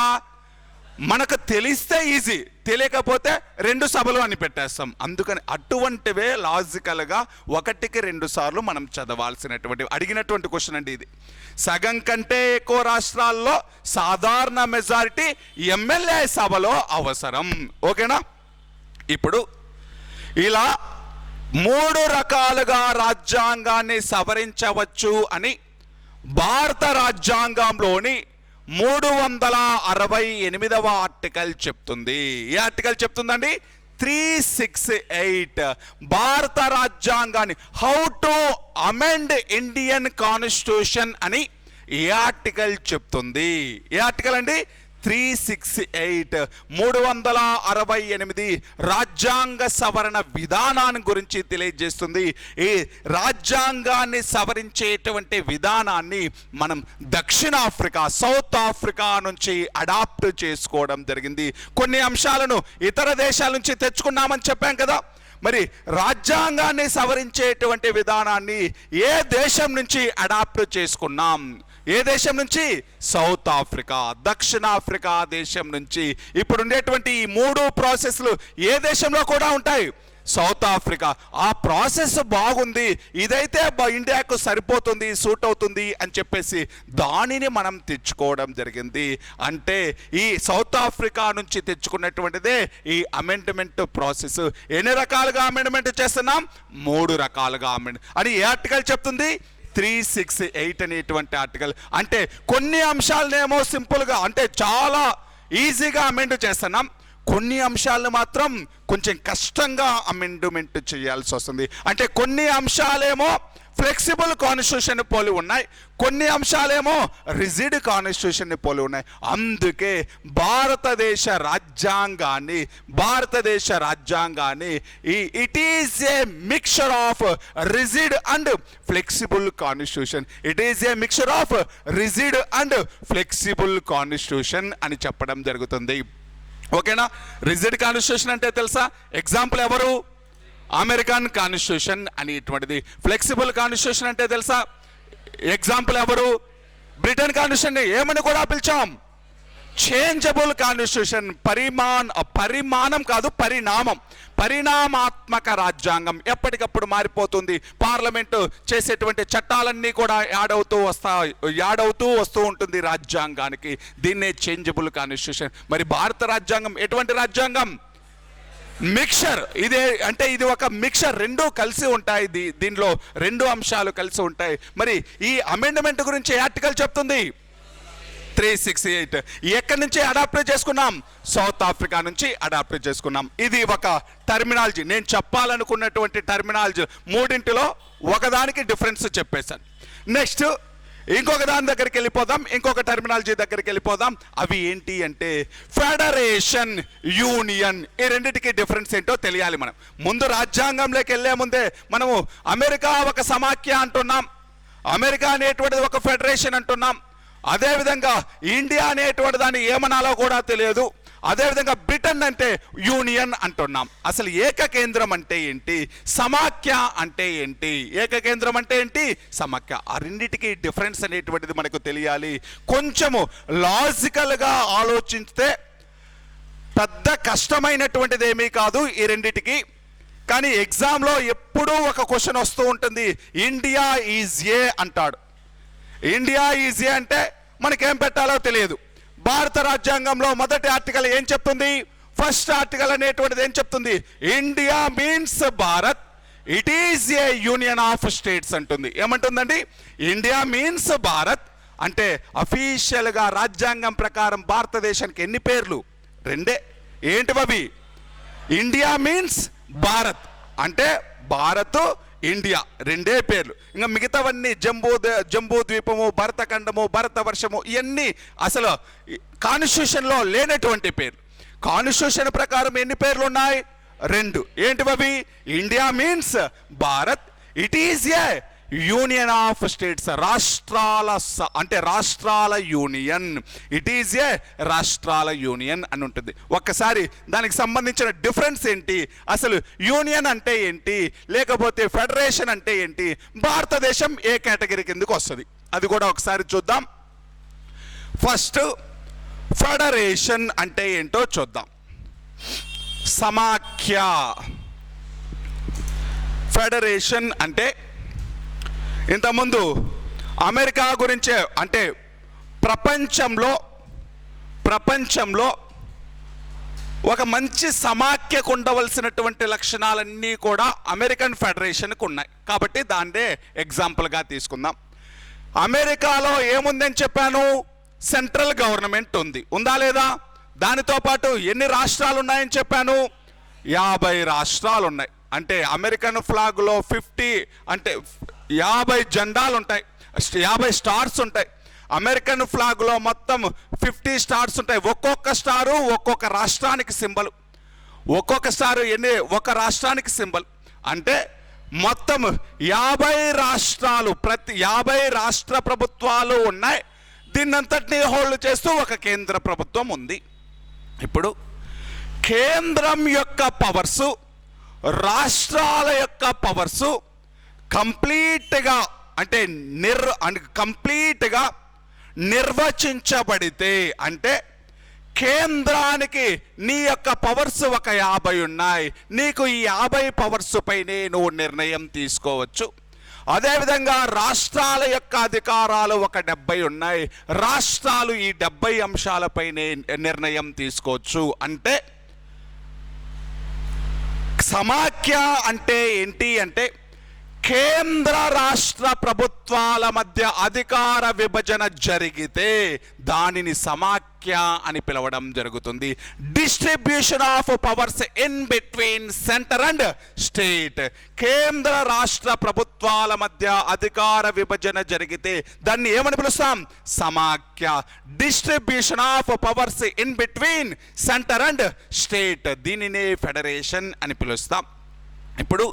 మనకు తెలిస్తే ఈజీ, తెలియకపోతే 2 సభలు అని పెట్టేస్తాం. అందుకని అటువంటివే లాజికల్గా 1కి 2 సార్లు మనం చదవాల్సినటువంటి అడిగినటువంటి క్వశ్చన్ అండి ఇది. సగం కంటే ఎక్కువ రాష్ట్రాల్లో సాధారణ మెజారిటీ ఎమ్మెల్యే సభలో అవసరం. ఓకేనా? ఇప్పుడు ఇలా 3 రకాలుగా రాజ్యాంగాన్ని సవరించవచ్చు అని భారత రాజ్యాంగంలోని 368వ ఆర్టికల్ చెప్తుంది. ఏ ఆర్టికల్ చెప్తుందండి? 368. భారత రాజ్యాంగాన్ని how to amend Indian constitution అని ఏ ఆర్టికల్ చెప్తుంది? ఏ ఆర్టికల్ అండి? 368. 368 రాజ్యాంగ సవరణ విధానాన్ని గురించి తెలియజేస్తుంది. ఈ రాజ్యాంగాన్ని సవరించేటువంటి విధానాన్ని మనం దక్షిణాఫ్రికా, సౌత్ ఆఫ్రికా నుంచి అడాప్ట్ చేసుకోవడం జరిగింది. కొన్ని అంశాలను ఇతర దేశాల నుంచి తెచ్చుకున్నామని చెప్పాం కదా. మరి రాజ్యాంగాన్ని సవరించేటువంటి విధానాన్ని ఏ దేశం నుంచి అడాప్ట్ చేసుకున్నాం? ఏ దేశం నుంచి? సౌత్ ఆఫ్రికా, దక్షిణాఫ్రికా దేశం నుంచి. ఇప్పుడు ఉండేటువంటి ఈ 3 ప్రాసెస్లు ఏ దేశంలో కూడా ఉంటాయి? South Africa. ఆ ప్రాసెస్ బాగుంది, ఇదైతే ఇండియాకు సరిపోతుంది, సూట్ అవుతుంది అని చెప్పేసి దానిని మనం తెచ్చుకోవడం జరిగింది. అంటే ఈ సౌత్ ఆఫ్రికా నుంచి తెచ్చుకున్నటువంటిదే ఈ అమెండ్మెంట్ ప్రాసెస్. ఎన్ని రకాలుగా అమెండ్మెంట్ చేస్తున్నాం? 3 రకాలుగా అమెండ్ అని ఏ ఆర్టికల్ చెప్తుంది? 368 అనేటువంటి ఆర్టికల్. అంటే కొన్ని అంశాలనేమో సింపుల్గా, అంటే చాలా ఈజీగా అమెండ్ చేస్తున్నాం, కొన్ని అంశాలను మాత్రం కొంచెం కష్టంగా అమెండ్మెంట్ చేయాల్సి వస్తుంది. అంటే కొన్ని అంశాలేమో ఫ్లెక్సిబుల్ కాన్స్టిట్యూషన్ పోలి ఉన్నాయి, కొన్ని అంశాలేమో రిజిడ్ కాన్స్టిట్యూషన్ పోలి ఉన్నాయి. అందుకే భారతదేశ రాజ్యాంగాన్ని it is a mixture of rigid and flexible constitution. It is a mixture of rigid and flexible constitution అని చెప్పడం జరుగుతుంది. ఓకేనా? రిజిడ్ కాన్స్టిట్యూషన్ అంటే తెలుసా? ఎగ్జాంపుల్ ఎవరు? అమెరికన్ కాన్స్టిట్యూషన్ అనేటువంటిది. ఫ్లెక్సిబుల్ కాన్స్టిట్యూషన్ అంటే తెలుసా? ఎగ్జాంపుల్ ఎవరు? బ్రిటన్ కాన్స్టిట్యూషన్ ఏమని కూడా పిలిచాం? Changeable constitution. పరిమాణం కాదు, పరిణామాత్మక రాజ్యాంగం. ఎప్పటికప్పుడు మారిపోతుంది. పార్లమెంటు చేసేటువంటి చట్టాలన్నీ కూడా యాడ్ అవుతూ వస్తూ ఉంటుంది రాజ్యాంగానికి. దీన్నే చేంజబుల్ కాన్స్టిట్యూషన్. మరి భారత రాజ్యాంగం ఎటువంటి రాజ్యాంగం? మిక్చర్ ఇదే, అంటే ఇది ఒక మిక్చర్, రెండు కలిసి ఉంటాయి, దీనిలో రెండు అంశాలు కలిసి ఉంటాయి. మరి ఈ అమెండ్మెంట్ గురించి ఏ ఆర్టికల్ చెప్తుంది? 368. ఎక్కడి నుంచి అడాప్ట్ చేసుకున్నాం? సౌత్ ఆఫ్రికా నుంచి అడాప్ట్ చేసుకున్నాం. ఇది ఒక టర్మినాలజీ, నేను చెప్పాలనుకున్నటువంటి టర్మినాలజీ మూడింటిలో ఒకదానికి డిఫరెన్స్ చెప్పేశాను. నెక్స్ట్ ఇంకొక దాని దగ్గరికి వెళ్ళిపోదాం, ఇంకొక టర్మినాలజీ దగ్గరికి వెళ్ళిపోదాం. అవి ఏంటి అంటే ఫెడరేషన్, యూనియన్. ఈ రెండింటికి డిఫరెన్స్ ఏంటో తెలియాలి మనం. ముందు రాజ్యాంగంలోకి వెళ్ళే ముందే మనము అమెరికా ఒక సమాఖ్య అంటున్నాం, అమెరికా అనేటువంటిది ఒక ఫెడరేషన్ అంటున్నాం. అదేవిధంగా ఇండియా అనేటువంటి దాన్ని ఏమనాలో కూడా తెలియదు. అదేవిధంగా బ్రిటన్ అంటే యూనియన్ అంటున్నాం. అసలు ఏకకేంద్రం అంటే ఏంటి, సమాఖ్య అంటే ఏంటి? ఏకకేంద్రం అంటే ఏంటి, సమాఖ్య. ఆ రెండింటికి డిఫరెన్స్ అనేటువంటిది మనకు తెలియాలి. కొంచెము లాజికల్గా ఆలోచిస్తే పెద్ద కష్టమైనటువంటిది ఏమీ కాదు ఈ రెండింటికి. కానీ ఎగ్జామ్లో ఎప్పుడూ ఒక క్వశ్చన్ వస్తూ ఉంటుంది, ఇండియా ఈజ్ ఏ అంటాడు. ఇండియా ఈజ్ ఏ అంటే మనకేం పెట్టాలో తెలియదు. భారత రాజ్యాంగంలో మొదటి ఆర్టికల్ ఏం చెప్తుంది? ఫస్ట్ ఆర్టికల్ అనేటువంటిది ఏం చెప్తుంది? India means Bharat, it is A union of states అంటుంది. ఏమంటుందండి? ఇండియా మీన్స్ భారత్ అంటే అఫీషియల్గా రాజ్యాంగం ప్రకారం భారతదేశానికి ఎన్ని పేర్లు? రెండే. ఏంటివి? ఇండియా మీన్స్ భారత్ అంటే భారత్, ఇండియా రెండే పేర్లు. ఇంకా మిగతావన్నీ జంబూ ద్వీపము, భరతఖండము, భరతవర్షము, ఇవన్నీ అసలు కాన్స్టిట్యూషన్లో లేనటువంటి పేర్లు. కాన్స్టిట్యూషన్ ప్రకారం ఎన్ని పేర్లు ఉన్నాయి? రెండు. ఏంటివి? India means Bharat, it is A union of states, రాష్ట్రాల అంటే రాష్ట్రాల యూనియన్, ఇట్ ఈజ్ ఏ రాష్ట్రాల యూనియన్ అని ఉంటుంది. ఒక్కసారి దానికి సంబంధించిన డిఫరెన్స్ ఏంటి, అసలు యూనియన్ అంటే ఏంటి, లేకపోతే ఫెడరేషన్ అంటే ఏంటి, భారతదేశం ఏ కేటగిరీ కిందకు వస్తుంది, అది కూడా ఒకసారి చూద్దాం. ఫస్ట్ ఫెడరేషన్ అంటే ఏంటో చూద్దాం. సమాఖ్య. ఫెడరేషన్ అంటే ఇంతకుముందు అమెరికా గురించే, అంటే ప్రపంచంలో ఒక మంచి సమాఖ్యకు ఉండవలసినటువంటి లక్షణాలన్నీ కూడా అమెరికన్ ఫెడరేషన్కి ఉన్నాయి. కాబట్టి దాన్నే ఎగ్జాంపుల్గా తీసుకుందాం. అమెరికాలో ఏముందని చెప్పాను? సెంట్రల్ గవర్నమెంట్ ఉంది, ఉందా లేదా? దానితో పాటు ఎన్ని రాష్ట్రాలు ఉన్నాయని చెప్పాను? 50 రాష్ట్రాలు ఉన్నాయి. అంటే అమెరికన్ ఫ్లాగ్లో 50 అంటే 50 జెండాలు ఉంటాయి, 50 స్టార్స్ ఉంటాయి. అమెరికన్ ఫ్లాగ్లో మొత్తం 50 స్టార్స్ ఉంటాయి. ఒక్కొక్క స్టారు ఒక్కొక్క రాష్ట్రానికి సింబల్. ఒక్కొక్క స్టారు ఒక రాష్ట్రానికి సింబల్. అంటే మొత్తం 50 రాష్ట్రాలు, ప్రతి 50 రాష్ట్ర ప్రభుత్వాలు ఉన్నాయి. దీన్నంతటినీ హోల్డ్ చేస్తూ ఒక కేంద్ర ప్రభుత్వం ఉంది. ఇప్పుడు కేంద్రం యొక్క పవర్సు, రాష్ట్రాల యొక్క పవర్సు కంప్లీట్గా అంటే కంప్లీట్గా నిర్వచించబడితే, అంటే కేంద్రానికి నీ యొక్క పవర్స్ ఒక 50 ఉన్నాయి, నీకు ఈ 50 పవర్స్ పైనే నువ్వు నిర్ణయం తీసుకోవచ్చు. అదేవిధంగా రాష్ట్రాల యొక్క అధికారాలు ఒక 70 ఉన్నాయి, రాష్ట్రాలు ఈ 70 అంశాలపైనే నిర్ణయం తీసుకోవచ్చు. అంటే సమాఖ్య అంటే ఏంటి అంటే కేంద్ర రాష్ట్ర ప్రభుత్వాల మధ్య అధికార విభజన జరిగితే దానిని సమాఖ్య అని పిలవడం జరుగుతుంది. Distribution of powers in between centre and state. కేంద్ర రాష్ట్ర ప్రభుత్వాల మధ్య అధికార విభజన జరిగితే దాన్ని ఏమని పిలుస్తాం? సమాఖ్య. Distribution of powers in between centre and state, దీనినే ఫెడరేషన్ అని పిలుస్తాం. ఇప్పుడు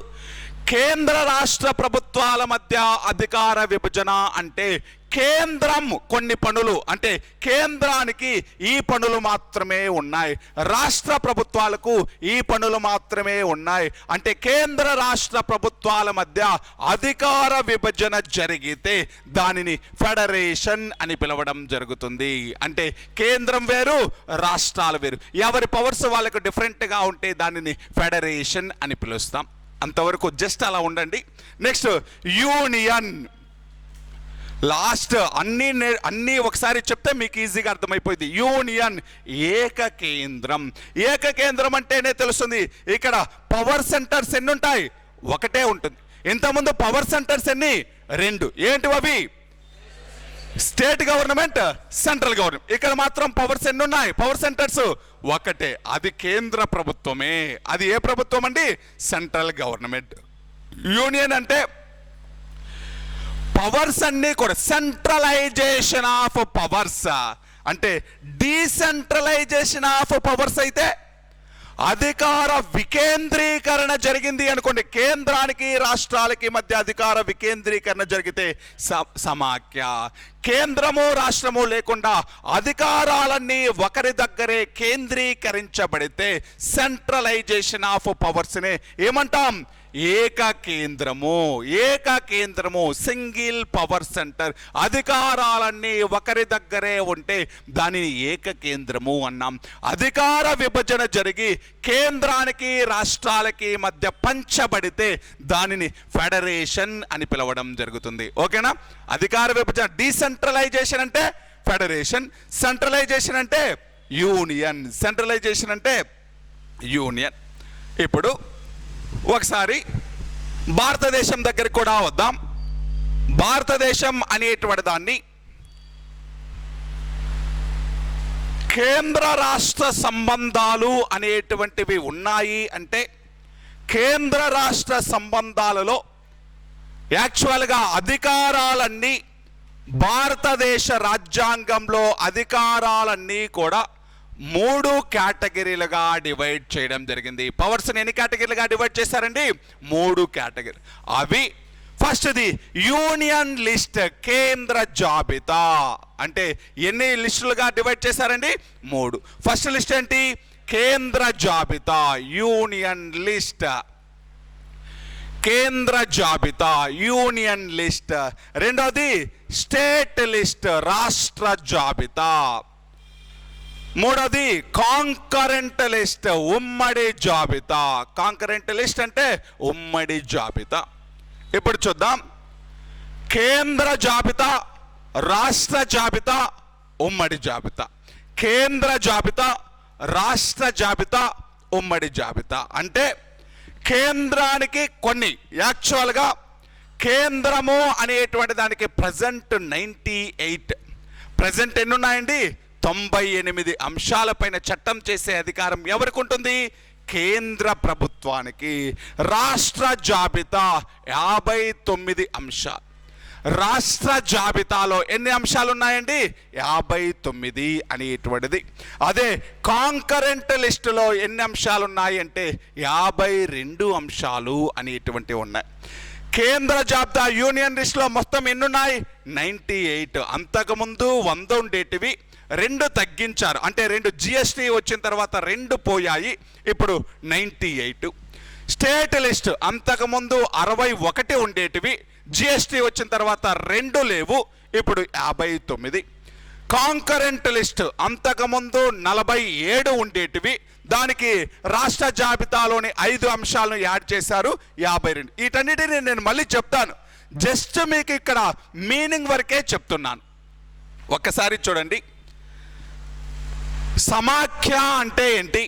కేంద్ర రాష్ట్ర ప్రభుత్వాల మధ్య అధికార విభజన అంటే కేంద్రం కొన్ని పనులు, అంటే కేంద్రానికి ఈ పనులు మాత్రమే ఉన్నాయి, రాష్ట్ర ప్రభుత్వాలకు ఈ పనులు మాత్రమే ఉన్నాయి. అంటే కేంద్ర రాష్ట్ర ప్రభుత్వాల మధ్య అధికార విభజన జరిగితే దానిని ఫెడరేషన్ అని పిలవడం జరుగుతుంది. అంటే కేంద్రం వేరు, రాష్ట్రాలు వేరు, ఎవరి పవర్స్ వాళ్ళకు డిఫరెంట్గా ఉంటే దానిని ఫెడరేషన్ అని పిలుస్తాం. అంతవరకు జస్ట్ అలా ఉండండి. Next union. లాస్ట్ అన్నీ ఒకసారి చెప్తే మీకు ఈజీగా అర్థమైపోయింది. యూనియన్, ఏకకేంద్రం. ఏకకేంద్రం అంటేనే తెలుస్తుంది. ఇక్కడ పవర్ సెంటర్స్ ఎన్ని ఉంటాయి? ఒకటే ఉంటుంది. ఇంతకుముందు పవర్ సెంటర్స్ ఎన్ని? 2. ఏంటి అవి? State government, central government. ఇక్కడ మాత్రం పవర్స్ ఎన్ని ఉన్నాయి? పవర్ సెంటర్స్ ఒకటే. అది కేంద్ర ప్రభుత్వమే. అది ఏ ప్రభుత్వం అండి? Central government. యూనియన్ అంటే పవర్స్ అన్నీ కూడా సెంట్రలైజేషన్ ఆఫ్ పవర్స్. అంటే డీసెంట్రలైజేషన్ ఆఫ్ పవర్స్ అయితే అధికార వికేంద్రీకరణ జరిగింది అనుకోండి. కేంద్రానికి రాష్ట్రాలకి మధ్య అధికార వికేంద్రీకరణ జరిగితే సమాఖ్య. కేంద్రము రాష్ట్రము లేకుండా అధికారాలన్నీ ఒకరి దగ్గరే కేంద్రీకరించబడితే సెంట్రలైజేషన్ ఆఫ్ పవర్స్ని ఏమంటాం? ఏకకేంద్రము. ఏకకేంద్రము, సింగిల్ పవర్ సెంటర్. అధికారాలన్నీ ఒకరి దగ్గరే ఉంటే దానిని ఏకకేంద్రము అన్నాం. అధికార విభజన జరిగి కేంద్రానికి రాష్ట్రాలకి మధ్య పంచబడితే దానిని ఫెడరేషన్ అని పిలవడం జరుగుతుంది. ఓకేనా? అధికార విభజన, డీసెంట్రలైజేషన్ అంటే ఫెడరేషన్, సెంట్రలైజేషన్ అంటే యూనియన్. సెంట్రలైజేషన్ అంటే యూనియన్. ఇప్పుడు ఒకసారి భారతదేశం దగ్గరికి కూడా వద్దాం. భారతదేశం అనేటువంటి దాన్ని కేంద్ర రాష్ట్ర సంబంధాలు అనేటువంటివి ఉన్నాయి. అంటే కేంద్ర రాష్ట్ర సంబంధాలలో యాక్చువల్గా అధికారాలన్నీ భారతదేశ రాజ్యాంగంలో అధికారాలన్నీ కూడా 3 కేటగిరీలుగా డివైడ్ చేయడం జరిగింది. పవర్స్ని ఎన్ని కేటగిరీలుగా డివైడ్ చేశారండి? 3 కేటగిరీ. అవి ఫస్ట్ది యూనియన్ లిస్ట్, కేంద్ర జాబితా. అంటే ఎన్ని లిస్టులుగా డివైడ్ చేశారండి? 3. ఫస్ట్ లిస్ట్ ఏంటి? కేంద్ర జాబితా, యూనియన్ లిస్ట్. కేంద్ర జాబితా, యూనియన్ లిస్ట్. రెండోది స్టేట్ లిస్ట్, రాష్ట్ర జాబితా. మూడోది కాంకరెంట్ లిస్ట్, ఉమ్మడి జాబితా. కాంకరెంట్ లిస్ట్ అంటే ఉమ్మడి జాబితా. ఇప్పుడు చూద్దాం. కేంద్ర జాబితా, రాష్ట్ర జాబితా, ఉమ్మడి జాబితా. కేంద్ర జాబితా, రాష్ట్ర జాబితా, ఉమ్మడి జాబితా. అంటే కేంద్రానికి కొన్ని యాక్చువల్గా కేంద్రము అనేటువంటి దానికి ప్రజెంట్ 98, ప్రజెంట్ ఎన్ని ఉన్నాయండి? 98 అంశాలపైన చట్టం చేసే అధికారం ఎవరికి ఉంటుంది? కేంద్ర ప్రభుత్వానికి. రాష్ట్ర జాబితా 59 అంశాలు. రాష్ట్ర జాబితాలో ఎన్ని అంశాలు ఉన్నాయండి? 59 అనేటువంటిది. అదే కాంకరెంట్ లిస్టులో ఎన్ని అంశాలు ఉన్నాయి అంటే 52 అంశాలు అనేటువంటివి ఉన్నాయి. కేంద్ర జాబితా యూనియన్ లిస్టులో మొత్తం ఎన్ని ఉన్నాయి? 98. అంతకుముందు 100 ఉండేటివి 2 తగ్గించారు. అంటే 2 జిఎస్టీ వచ్చిన తర్వాత 2 పోయాయి. ఇప్పుడు 98. స్టేట్ లిస్ట్ అంతకుముందు 61 ఉండేటివి, జిఎస్టీ వచ్చిన తర్వాత 2 లేవు, ఇప్పుడు 59. కాంకరెంట్ లిస్ట్ అంతకుముందు 47 ఉండేటివి, దానికి రాష్ట్ర జాబితాలోని 5 అంశాలను యాడ్ చేశారు, 52. వీటన్నిటిని నేను మళ్ళీ చెప్తాను, జస్ట్ మీకు ఇక్కడ మీనింగ్ వరకే చెప్తున్నాను. ఒక్కసారి చూడండి. సమాఖ్య అంటే ఏంటి?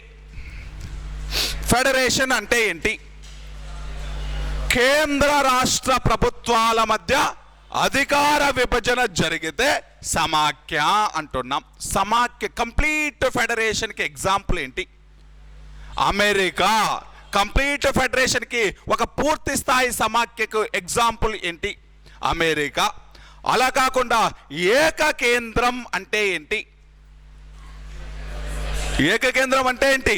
ఫెడరేషన్ అంటే ఏంటి? కేంద్ర రాష్ట్ర ప్రభుత్వాల మధ్య అధికార విభజన జరిగితే సమాఖ్య అంటున్నాం. సమాఖ్య కంప్లీట్ ఫెడరేషన్కి ఎగ్జాంపుల్ ఏంటి? అమెరికా. కంప్లీట్ ఫెడరేషన్కి ఒక పూర్తి స్థాయి సమాఖ్యకు ఎగ్జాంపుల్ ఏంటి? అమెరికా. అలా కాకుండా ఏకకేంద్రం అంటే ఏంటి? ఏకకేంద్రం అంటే ఏంటి?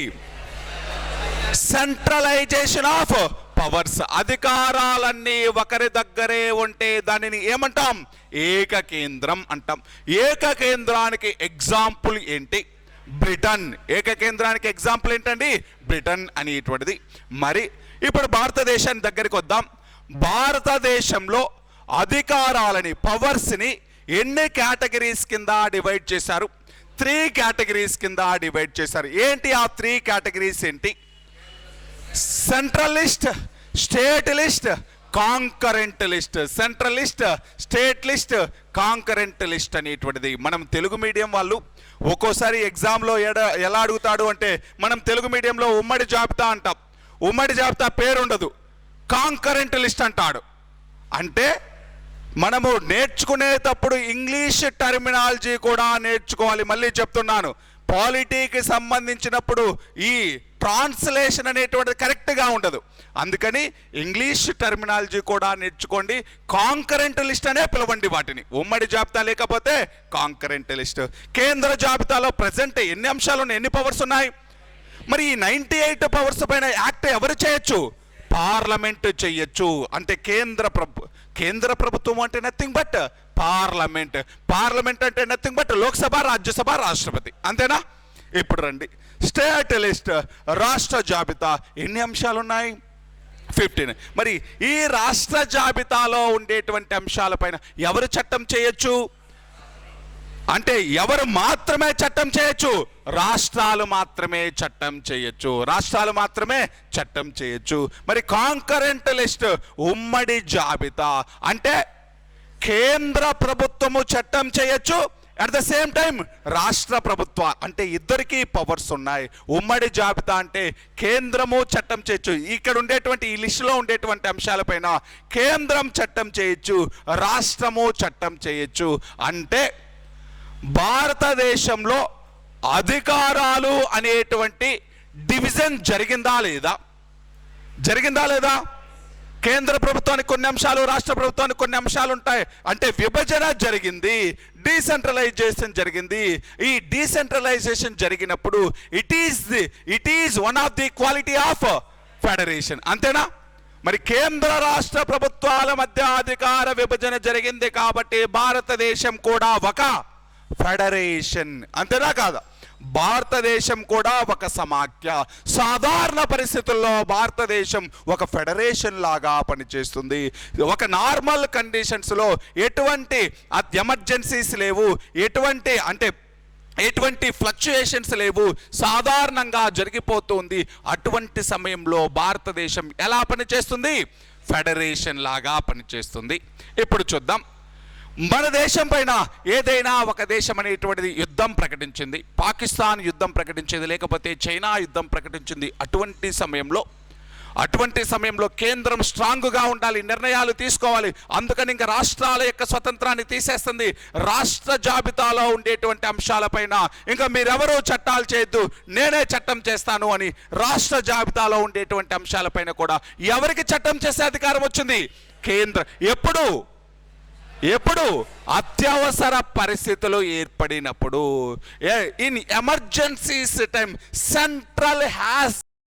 Centralisation of powers. అధికారాలన్నీ ఒకరి దగ్గరే ఉంటే దానిని ఏమంటాం? ఏకకేంద్రం అంటాం. ఏకకేంద్రానికి ఎగ్జాంపుల్ ఏంటి? బ్రిటన్. ఏకకేంద్రానికి ఎగ్జాంపుల్ ఏంటండి? బ్రిటన్ అనేటువంటిది. మరి ఇప్పుడు భారతదేశం దగ్గరికి వద్దాం. భారతదేశంలో అధికారాలని, పవర్స్ని ఎన్ని కేటగిరీస్ కింద డివైడ్ చేశారు? 3 కేటగిరీస్ కింద డివైడ్ చేశారు. ఏంటి ఆ 3 కేటగిరీస్ ఏంటి? Central list, state list, concurrent list, central list, state list, concurrent list అనేటువంటిది. మనం తెలుగు మీడియం వాళ్ళు ఒక్కోసారి ఎగ్జామ్లో ఎలా అడుగుతాడు అంటే, మనం తెలుగు మీడియంలో ఉమ్మడి జాబితా అంటాం, ఉమ్మడి జాబితా పేరు ఉండదు, కాంకరెంట్ లిస్ట్ అంటాడు. అంటే మనము నేర్చుకునేటప్పుడు ఇంగ్లీష్ టర్మినాలజీ కూడా నేర్చుకోవాలి. మళ్ళీ చెప్తున్నాను, పాలిటీకి సంబంధించినప్పుడు ఈ ట్రాన్స్లేషన్ అనేటువంటిది కరెక్ట్గా ఉండదు. అందుకని ఇంగ్లీష్ టర్మినాలజీ కూడా నేర్చుకోండి. కాంకరెంట్ లిస్ట్ అనే పిలవండి వాటిని. ఉమ్మడి జాబితా లేకపోతే కాంకరెంట్ లిస్ట్. కేంద్ర జాబితాలో ప్రజెంట్ ఎన్ని అంశాలు ఉన్నాయి, ఎన్ని పవర్స్ ఉన్నాయి? మరి ఈ 98 పవర్స్ పైన యాక్ట్ ఎవరు చేయొచ్చు? పార్లమెంట్ చేయొచ్చు. అంటే కేంద్ర ప్రభుత్వం అంటే నథింగ్ బట్ పార్లమెంట్. పార్లమెంట్ అంటే నథింగ్ బట్ లోక్సభ, రాజ్యసభ, రాష్ట్రపతి. అంతేనా? ఇప్పుడు రండి, స్టేట్ లిస్ట్, రాష్ట్ర జాబితా. ఎన్ని అంశాలు ఉన్నాయి? 15. మరి ఈ రాష్ట్ర జాబితాలో ఉండేటువంటి అంశాలపైన ఎవరు చట్టం చేయొచ్చు? అంటే ఎవరు మాత్రమే చట్టం చేయొచ్చు? రాష్ట్రాలు మాత్రమే చట్టం చేయొచ్చు. రాష్ట్రాలు మాత్రమే చట్టం చేయొచ్చు. మరి కాంకరెంట్ లిస్ట్, ఉమ్మడి జాబితా అంటే కేంద్ర ప్రభుత్వము చట్టం చేయొచ్చు, అట్ ద సేమ్ టైం రాష్ట్ర ప్రభుత్వ, అంటే ఇద్దరికీ పవర్స్ ఉన్నాయి. ఉమ్మడి జాబితా అంటే కేంద్రము చట్టం చేయొచ్చు. ఇక్కడ ఉండేటువంటి ఈ లిస్టులో ఉండేటువంటి అంశాలపైన కేంద్రం చట్టం చేయొచ్చు, రాష్ట్రము చట్టం చేయొచ్చు. అంటే భారతదేశంలో అధికారాలు అనేటువంటి డివిజన్ జరిగిందా లేదా? జరిగిందా లేదా? కేంద్ర ప్రభుత్వానికి కొన్ని అంశాలు, రాష్ట్ర ప్రభుత్వానికి కొన్ని అంశాలు ఉంటాయి. అంటే విభజన జరిగింది, డీసెంట్రలైజేషన్ జరిగింది. ఈ డీసెంట్రలైజేషన్ జరిగినప్పుడు it is one of the quality of federation. అంతేనా? మరి కేంద్ర రాష్ట్ర ప్రభుత్వాల మధ్య అధికార విభజన జరిగింది కాబట్టి భారతదేశం కూడా ఒక ఫెడరేషన్. అంతేనా కాదా? భారతదేశం కూడా ఒక సమాఖ్య. సాధారణ పరిస్థితుల్లో భారతదేశం ఒక ఫెడరేషన్ లాగా పనిచేస్తుంది. ఒక నార్మల్ కండిషన్స్లో ఎటువంటి ఎమర్జెన్సీస్ లేవు, ఎటువంటి ఫ్లక్చుయేషన్స్ లేవు, సాధారణంగా జరిగిపోతుంది. అటువంటి సమయంలో భారతదేశం ఎలా పనిచేస్తుంది? ఫెడరేషన్ లాగా పనిచేస్తుంది. ఇప్పుడు చూద్దాం, మన దేశం పైన ఏదైనా ఒక దేశం అనేటువంటిది యుద్ధం ప్రకటించింది, పాకిస్తాన్ యుద్ధం ప్రకటించింది, లేకపోతే చైనా యుద్ధం ప్రకటించింది. అటువంటి సమయంలో కేంద్రం స్ట్రాంగ్గా ఉండాలి, నిర్ణయాలు తీసుకోవాలి. అందుకని ఇంకా రాష్ట్రాల యొక్క స్వతంత్రాన్ని తీసేస్తుంది. రాష్ట్ర జాబితాలో ఉండేటువంటి అంశాలపైన ఇంకా మీరెవరూ చట్టాలు చేయొద్దు, నేనే చట్టం చేస్తాను అని రాష్ట్ర జాబితాలో ఉండేటువంటి అంశాలపైన కూడా ఎవరికి చట్టం చేసే అధికారం వచ్చింది? కేంద్ర. ఎప్పుడు? అత్యవసర పరిస్థితులు ఏర్పడినప్పుడు. In emergencies time central has